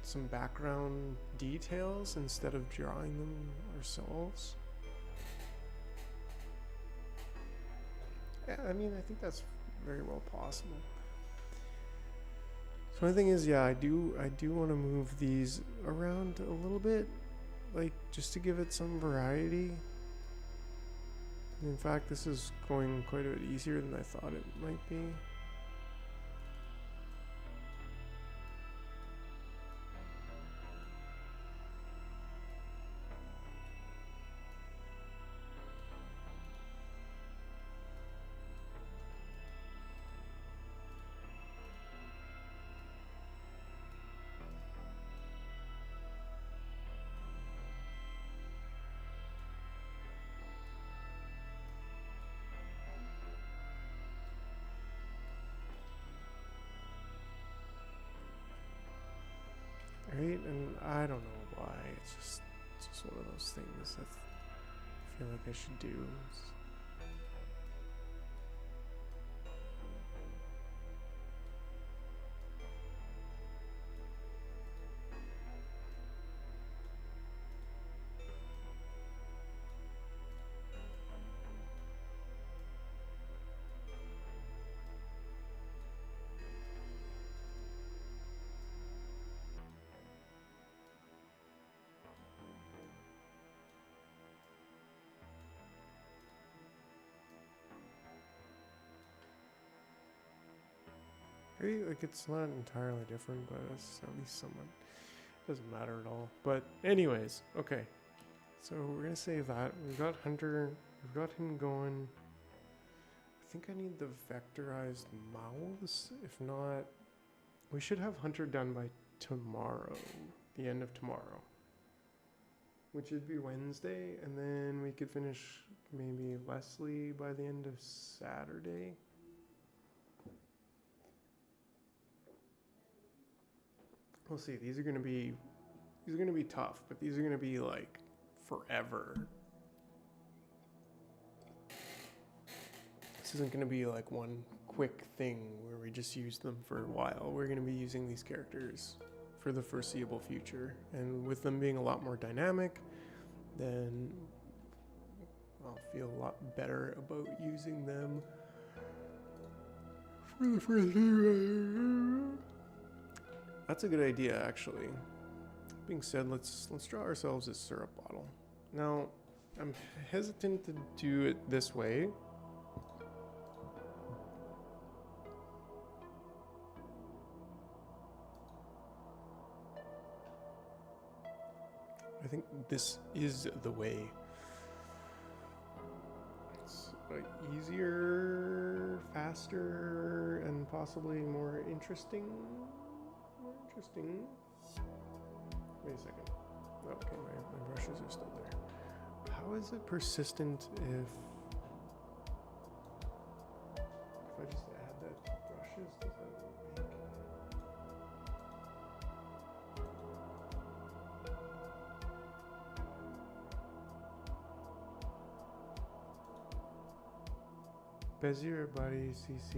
some background details instead of drawing them ourselves. Yeah, I mean, I think that's very well possible. So the thing is, yeah, I do want to move these around a little bit, like just to give it some variety. And in fact, this is going quite a bit easier than I thought it might be. I don't know why. It's just one of those things that I feel like I should do. Maybe, like, it's not entirely different, but it's at least somewhat. Doesn't matter at all. But anyways, okay. So we're gonna save that. We've got Hunter. We've got him going. I think I need the vectorized mouths. If not, we should have Hunter done by tomorrow. The end of tomorrow. Which would be Wednesday. And then we could finish maybe Leslie by the end of Saturday. We'll see. These are gonna be tough, but these are gonna be like forever. This isn't gonna be like one quick thing where we just use them for a while. We're gonna be using these characters for the foreseeable future, and with them being a lot more dynamic, then I'll feel a lot better about using them for the foreseeable. That's a good idea, actually. Being said, let's draw ourselves a syrup bottle. Now, I'm hesitant to do it this way. I think this is the way. It's like easier, faster, and possibly more interesting. Wait a second. Oh, okay, my brushes are still there. How is it persistent if I just add that to brushes? Does that make Bezier body CC?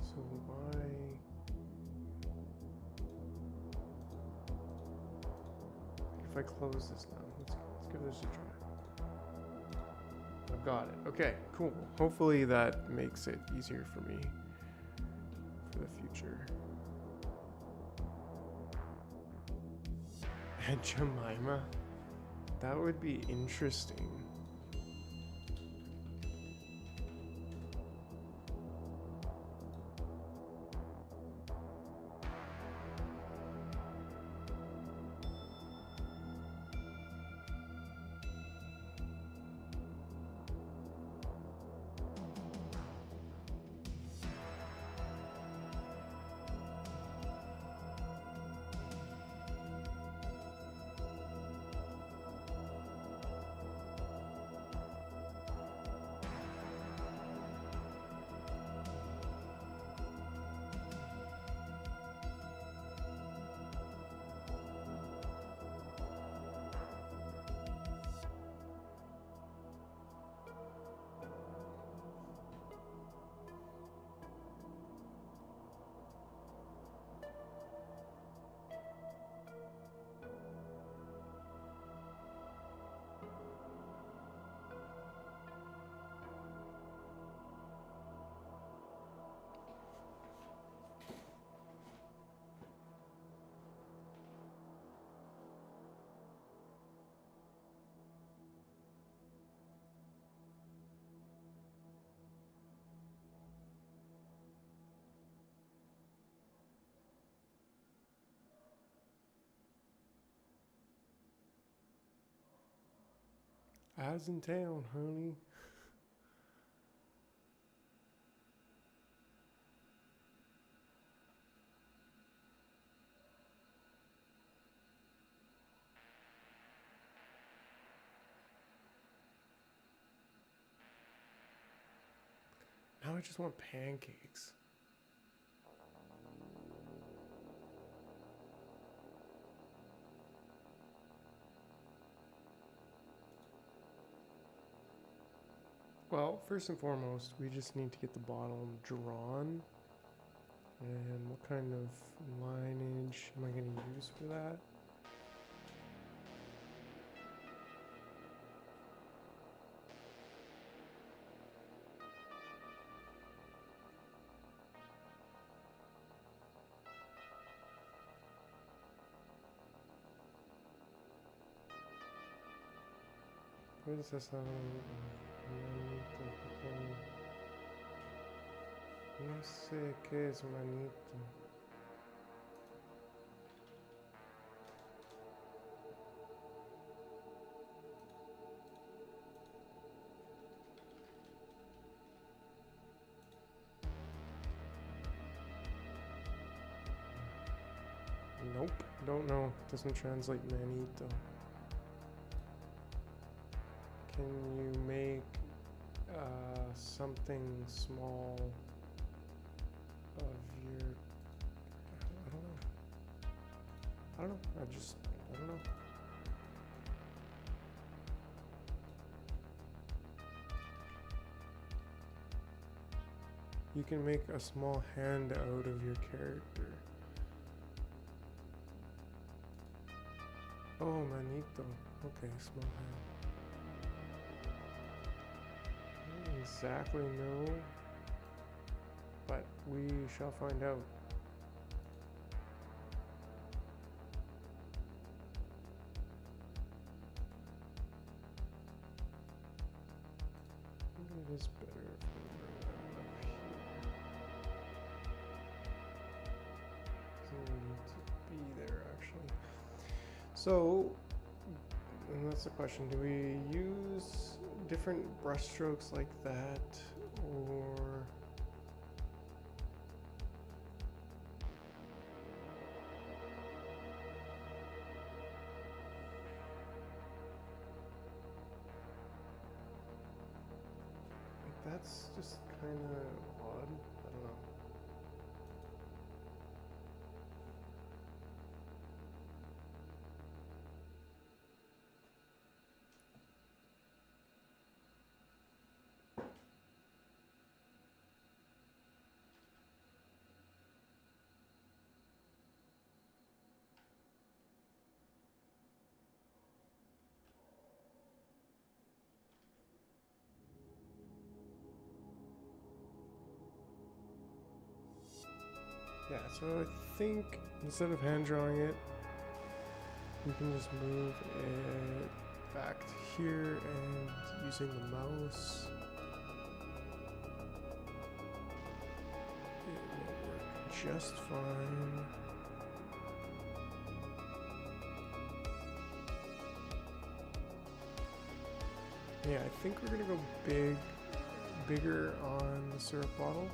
So why? If I close this now, let's give this a try. I've got it. Okay, cool. Hopefully that makes it easier for me for the future. And Jemima? That would be interesting. As in town, honey. Now I just want pancakes. Well, first and foremost, we just need to get the bottom drawn. And what kind of lineage am I going to use for that? Puedes hacer manito pequeño. No sé qué es manito. Nope, don't know. Doesn't translate manito. Can you make something small of your... I don't know. I don't know. I don't know. You can make a small hand out of your character. Oh, manito. Okay, small hand. I don't exactly know, but we shall find out. Maybe it is better if we bring that up here. Doesn't need to be there actually. So, and that's the question, do we use different brushstrokes like that, or... Like, that's just kind of odd, I don't know. Yeah, so I think instead of hand drawing it, you can just move it back to here and using the mouse, it will work just fine. Yeah, I think we're gonna go bigger on the syrup bottle.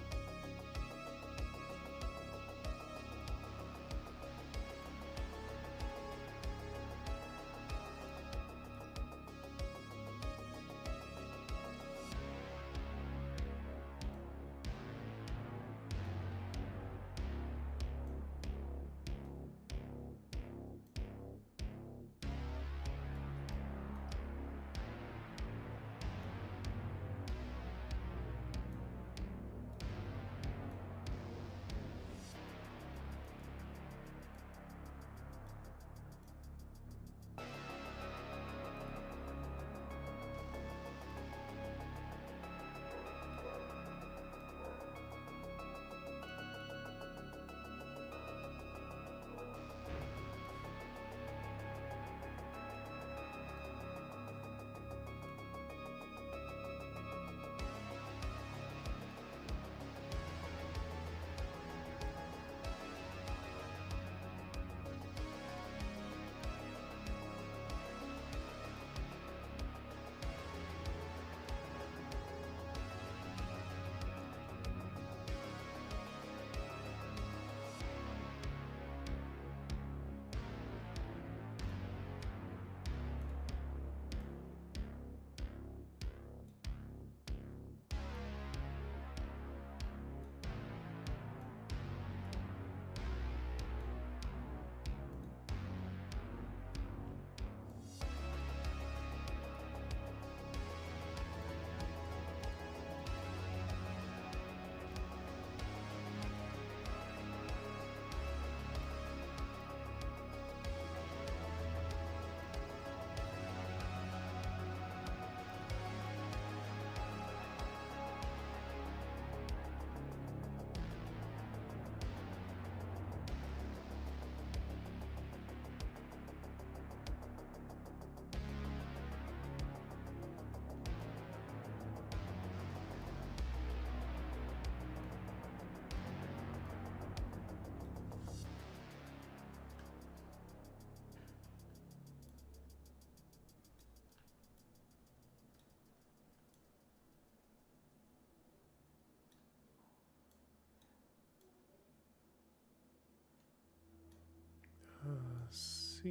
C.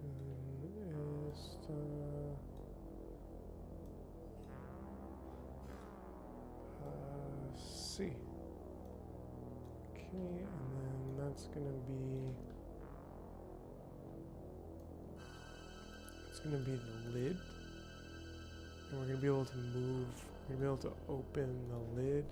And esta. C. Okay, and then that's gonna be. It's gonna be the lid. And we're gonna be able to move. We're gonna be able to open the lid.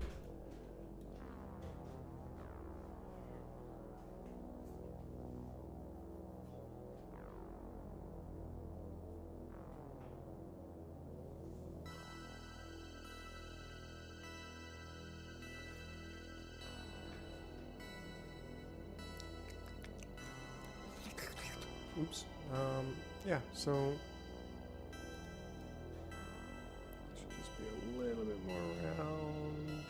Oops. Yeah, so should just be a little bit more round.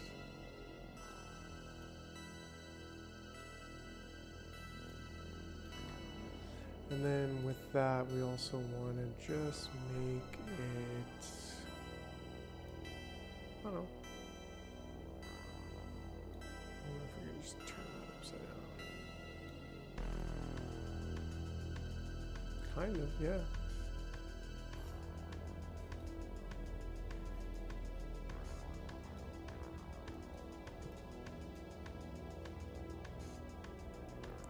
And then with that, we also want to just make it, I don't know. I wonder if we can just turn that upside down. Kind of, yeah.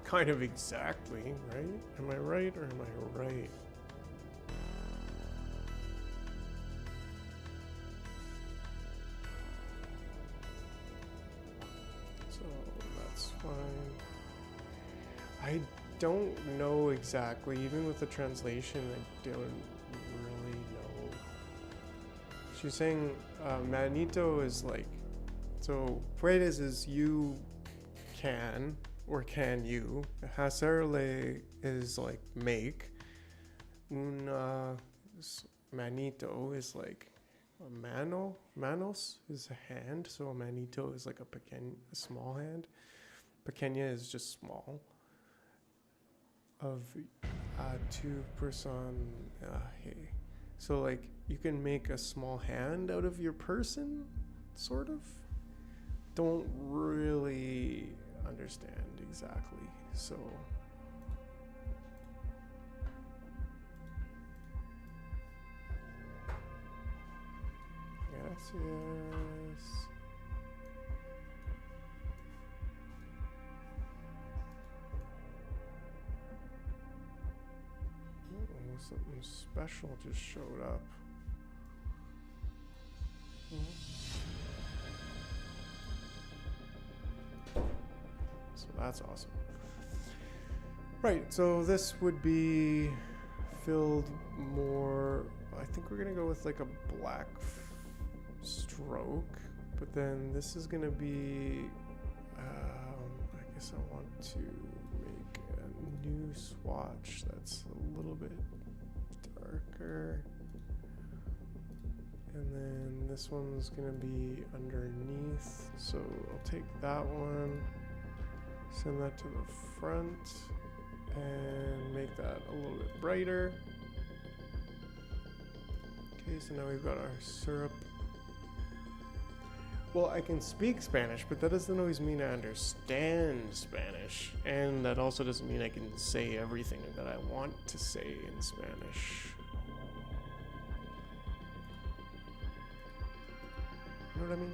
Kind of exactly, right? Am I right or am I right? So that's fine. I don't know exactly. Even with the translation, I don't really know. She's saying manito is like, so puedes is you can, or can you. Hacerle is like make. Manito is like a mano. Manos is a hand, so a manito is like a small hand. Pequeña is just small. Of two person, hey. So like you can make a small hand out of your person, sort of. Don't really understand exactly, so gracias. Oh, something special just showed up. So that's awesome. Right, so this would be filled more, I think we're gonna go with like a black stroke, but then this is gonna be, I guess I want to make a new swatch that's a little bit darker. And then this one's gonna be underneath, so I'll take that one, send that to the front, and make that a little bit brighter. Okay, so now we've got our syrup. Well, I can speak Spanish, but that doesn't always mean I understand Spanish, and that also doesn't mean I can say everything that I want to say in Spanish. You know what I mean?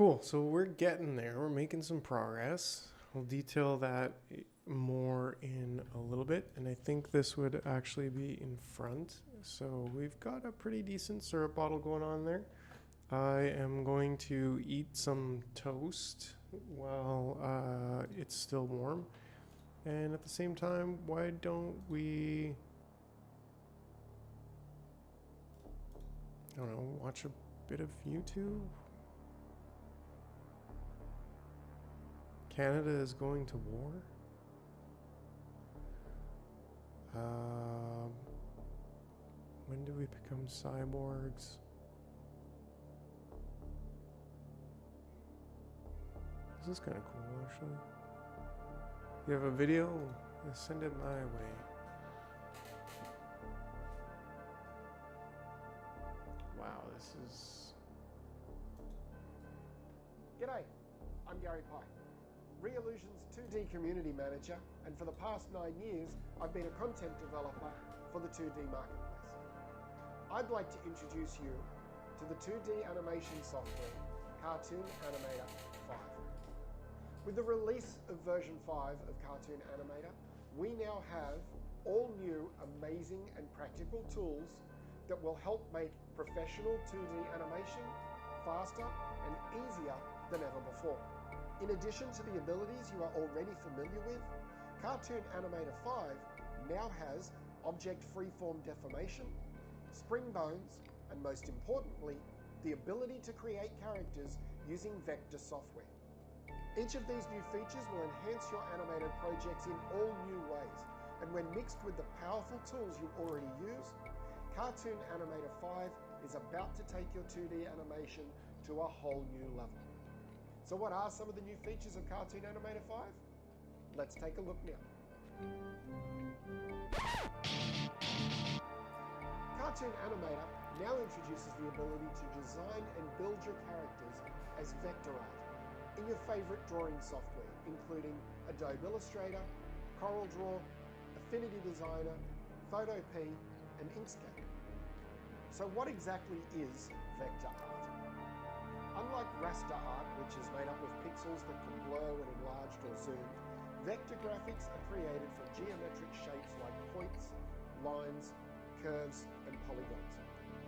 Cool. So we're getting there. We're making some progress. We'll detail that more in a little bit. And I think this would actually be in front. So we've got a pretty decent syrup bottle going on there. I am going to eat some toast while it's still warm. And at the same time, why don't we, I don't know, watch a bit of YouTube? Canada is going to war? When do we become cyborgs? This is kind of cool, actually. You have a video? Send it my way. Wow, this is... G'day, I'm Gary Pye, Re-Illusion's 2D community manager, and for the past 9 years, I've been a content developer for the 2D marketplace. I'd like to introduce you to the 2D animation software, Cartoon Animator 5. With the release of version 5 of Cartoon Animator, we now have all new, amazing and practical tools that will help make professional 2D animation faster and easier than ever before. In addition to the abilities you are already familiar with, Cartoon Animator 5 now has object freeform deformation, spring bones, and most importantly, the ability to create characters using vector software. Each of these new features will enhance your animated projects in all new ways, and when mixed with the powerful tools you already use, Cartoon Animator 5 is about to take your 2D animation to a whole new level. So what are some of the new features of Cartoon Animator 5? Let's take a look now. Cartoon Animator now introduces the ability to design and build your characters as vector art in your favorite drawing software, including Adobe Illustrator, CorelDRAW, Affinity Designer, PhotoP, and Inkscape. So what exactly is vector art? Unlike raster art, which is made up of pixels that can blur when enlarged or zoomed, vector graphics are created from geometric shapes like points, lines, curves, and polygons,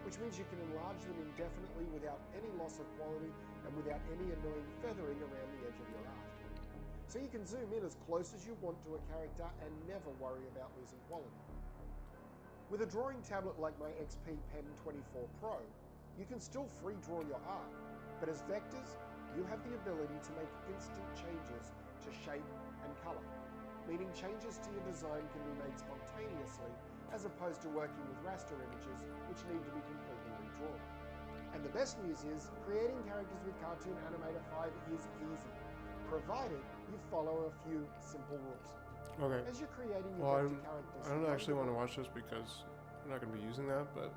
which means you can enlarge them indefinitely without any loss of quality and without any annoying feathering around the edge of your art. So you can zoom in as close as you want to a character and never worry about losing quality. With a drawing tablet like my XP Pen 24 Pro, you can still free draw your art, but as vectors, you have the ability to make instant changes to shape and color, meaning changes to your design can be made spontaneously as opposed to working with raster images which need to be completely redrawn. And the best news is, creating characters with Cartoon Animator 5 is easy, provided you follow a few simple rules. Okay. As you're creating your vector characters, I don't actually want to watch this because we're not going to be using that, but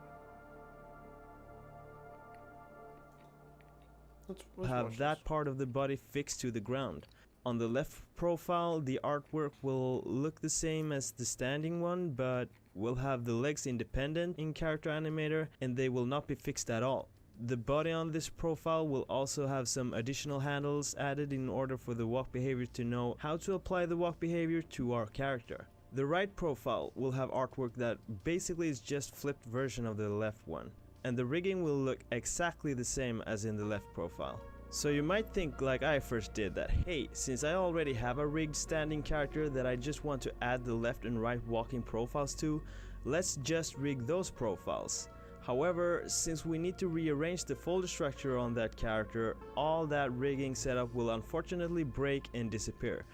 let's have watch that this. part of the body fixed to the ground. On the left profile, the artwork will look the same as the standing one, but will have the legs independent in Character Animator and they will not be fixed at all. The body on this profile will also have some additional handles added in order for the walk behavior to know how to apply the walk behavior to our character. The right profile will have artwork that basically is just flipped version of the left one, and the rigging will look exactly the same as in the left profile. So you might think, like I first did, that hey, since I already have a rigged standing character that I just want to add the left and right walking profiles to, let's just rig those profiles. However, since we need to rearrange the folder structure on that character, all that rigging setup will unfortunately break and disappear.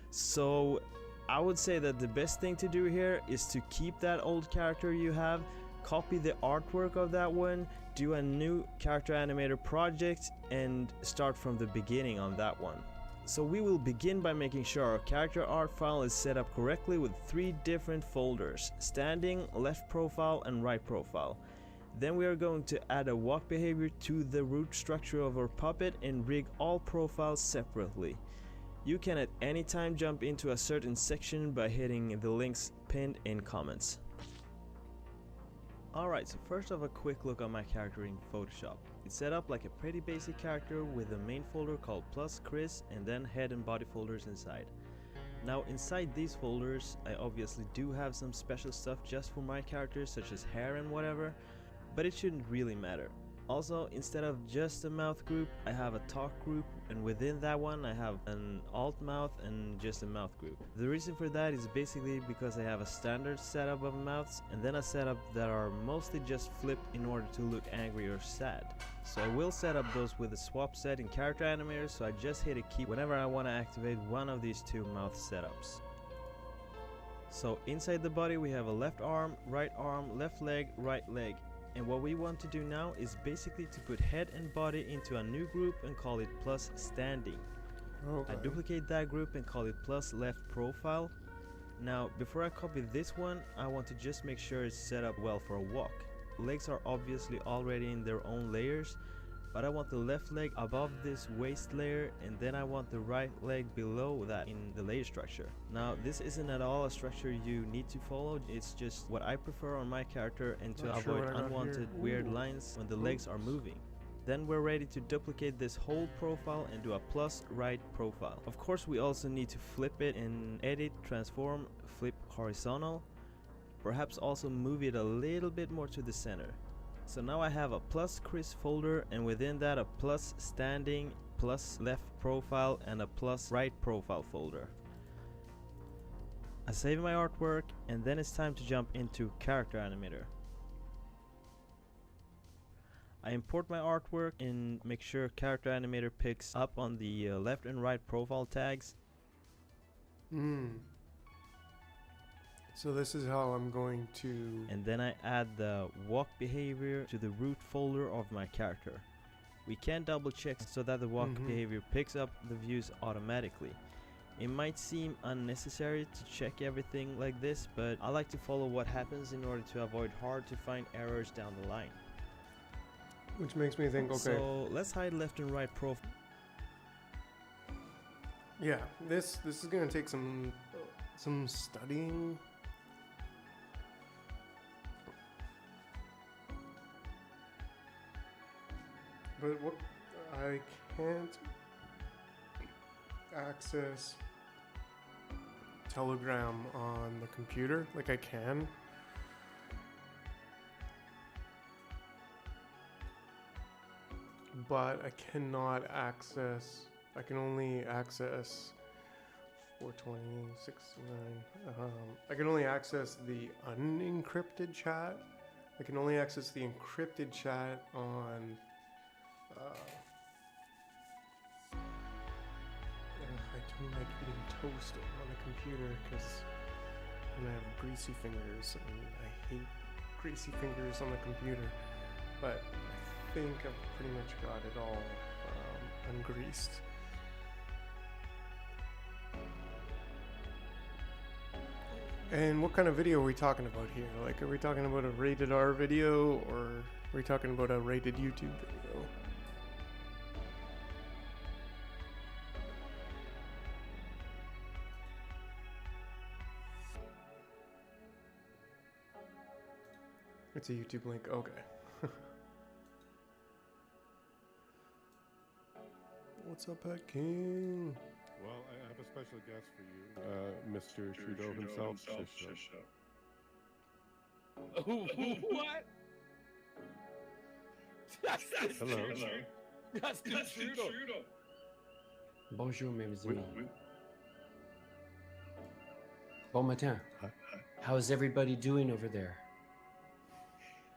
So I would say that the best thing to do here is to keep that old character you have, copy the artwork of that one, do a new Character Animator project, and start from the beginning on that one. So we will begin by making sure our character art file is set up correctly with 3 different folders: standing, left profile, and right profile. Then we are going to add a walk behavior to the root structure of our puppet and rig all profiles separately. You can at any time jump into a certain section by hitting the links pinned in comments. Alright, so first off, a quick look on my character in Photoshop. It's set up like a pretty basic character with a main folder called plus Chris and then head and body folders inside. Now inside these folders I obviously do have some special stuff just for my character, such as hair and whatever, but it shouldn't really matter. Also, instead of just a mouth group, I have a talk group, and within that one I have an alt mouth and just a mouth group. The reason for that is basically because I have a standard setup of mouths and then a setup that are mostly just flipped in order to look angry or sad. So I will set up those with a swap set in Character Animator, so I just hit a key whenever I want to activate one of these two mouth setups. So inside the body we have a left arm, left leg, right leg. And what we want to do now is basically to put head and body into a new group and call it plus standing. Okay. I duplicate that group and call it plus left profile. Now before I copy this one, I want to just make sure it's set up well for a walk. Legs are obviously already in their own layers, but I want the left leg above this waist layer, and then I want the right leg below that in the layer structure. Now this isn't at all a structure you need to follow, it's just what I prefer on my character and to Not sure avoid what I got unwanted here. weird Ooh. lines when the legs are moving. Then we're ready to duplicate this whole profile and do a plus right profile. Of course we also need to flip it in edit, transform, flip horizontal, perhaps also move it a little bit more to the center. So now I have a plus Chris folder, and within that a plus standing, plus left profile, and a plus right profile folder. I save my artwork, and then it's time to jump into Character Animator. I import my artwork and make sure Character Animator picks up on the left and right profile tags. So this is how I'm going to... And then I add the walk behavior to the root folder of my character. We can double check so that the walk behavior picks up the views automatically. It might seem unnecessary to check everything like this, but I like to follow what happens in order to avoid hard to find errors down the line. Which makes me think, okay. So let's hide left and right profile. Yeah, this is gonna take some studying. But what I can't access Telegram on the computer like I can. But I can only access 420, I can only access the unencrypted chat. I can only access the encrypted chat on I don't like eating toast on the computer because I have greasy fingers and I hate greasy fingers on the computer. But I think I've pretty much got it all ungreased. And what kind of video are we talking about here? Like, are we talking about a rated R video, or are we talking about a rated YouTube video? It's a YouTube link, okay. What's up, Pat King? Well, I have a special guest for you, Mr. Trudeau himself. What? Hello. Justin Trudeau. Bonjour, mes amis. Bon matin. How's everybody doing over there?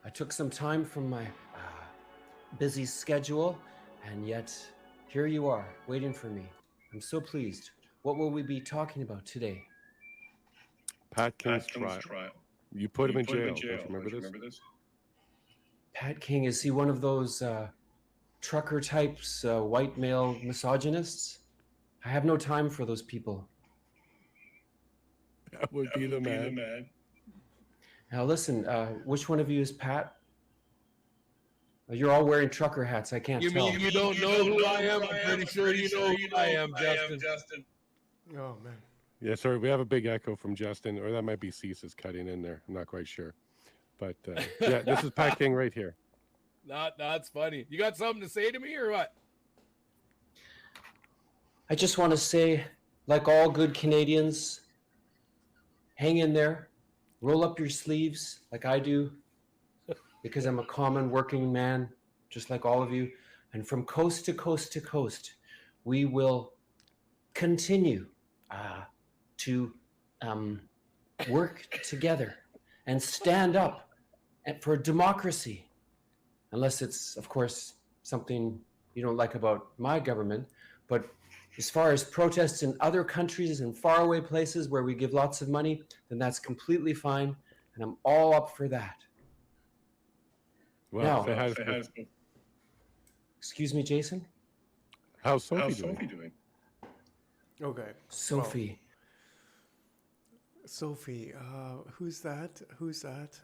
I took some time from my busy schedule, and yet here you are, waiting for me. I'm so pleased. What will we be talking about today? Pat King's trial. You put him in jail. Don't you remember this? Pat King, is he one of those trucker types, white male misogynists? I have no time for those people. That would be the man. Now listen, which one of you is Pat? You're all wearing trucker hats. I can't tell. You mean you don't know who I am? I'm pretty sure you know who I am, Justin. Oh, man. Yeah, sorry, we have a big echo from Justin, or that might be Cease's cutting in there. I'm not quite sure. But yeah, this is Pat King right here. That's funny. You got something to say to me or what? I just want to say, like all good Canadians, hang in there, roll up your sleeves like I do, because I'm a common working man, just like all of you. And from coast to coast to coast, we will continue to work together and stand up for democracy. Unless it's, of course, something you don't like about my government. But as far as protests in other countries and faraway places where we give lots of money, then that's completely fine. And I'm all up for that. Well, Now, say hi to excuse me, Jason? how's Sophie doing? Okay. Sophie. Well, Sophie, who's that? Who's that?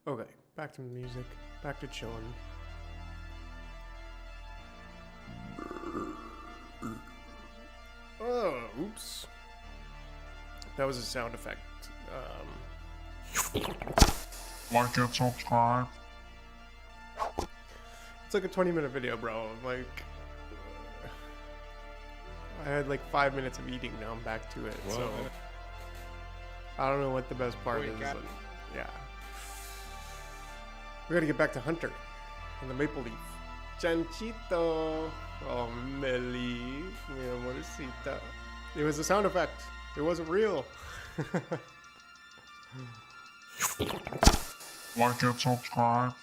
Okay, back to music, back to chilling. Oh, oops. That was a sound effect. Like and subscribe. It's like a 20-minute video, bro. Like, I had like 5 minutes of eating. Now I'm back to it. Well, so I don't know what the best part Wait, is. got Like, it. yeah, we gotta get back to Hunter and the Maple Leaf. Chanchito, oh Melly, mi amorcita. It was a sound effect. It wasn't real. Like and subscribe.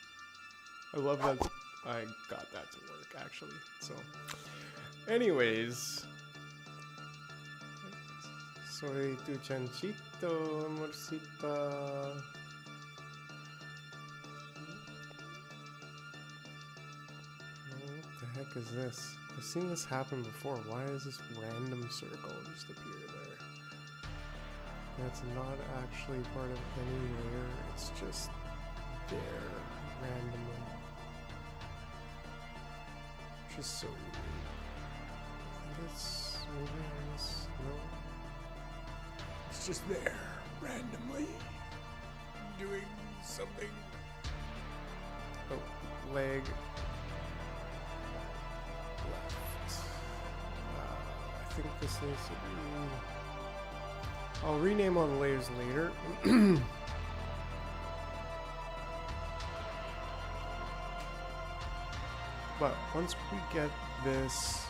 I love that I got that to work actually. So, anyways, soy tu chanchito, amorcita. What the heck is this? I've seen this happen before. Why is this random circle just appear there? That's not actually part of any layer. It's just there randomly. Which is so weird. I think it's maybe on this. No. It's just there randomly doing something. Oh, leg. Left. I think this needs to be. I'll rename all the layers later. But once we get this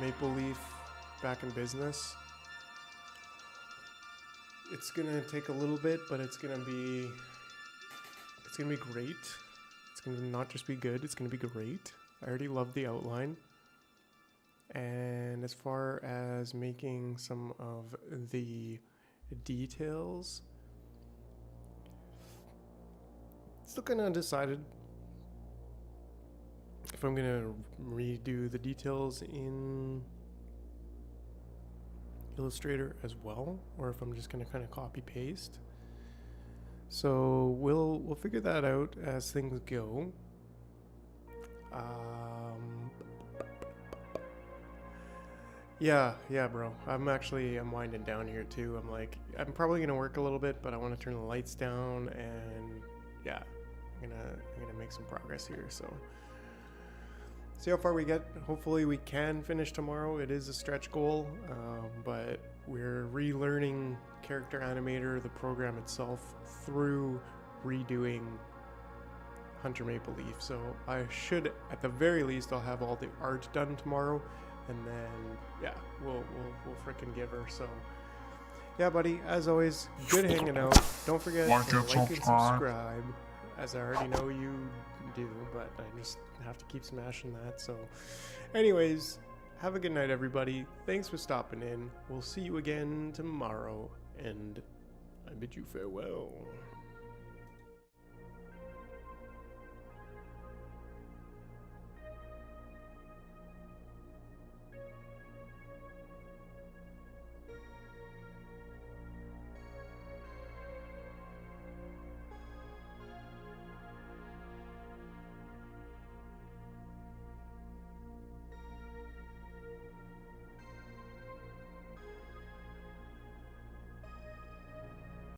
Maple Leaf back in business, it's gonna take a little bit, but it's gonna be great. It's gonna not just be good, it's gonna be great. I already love the outline. And as far as making some of the details, still kind of undecided if I'm gonna redo the details in Illustrator as well, or if I'm just gonna kind of copy paste. So we'll figure that out as things go. Yeah, bro. I'm winding down here too. I'm probably gonna work a little bit, but I want to turn the lights down, and yeah, I'm gonna make some progress here. So see how far we get. Hopefully we can finish tomorrow. It is a stretch goal, but we're relearning Character Animator, the program itself, through redoing Hunter Maple Leaf. So I should, at the very least, I'll have all the art done tomorrow, and then yeah, we'll frickin' give her. So yeah, buddy, as always, good hanging out. Don't forget to like and subscribe, as I already know you do, but I just have to keep smashing that. So anyways, have a good night, everybody. Thanks for stopping in. We'll see you again tomorrow, and I bid you farewell.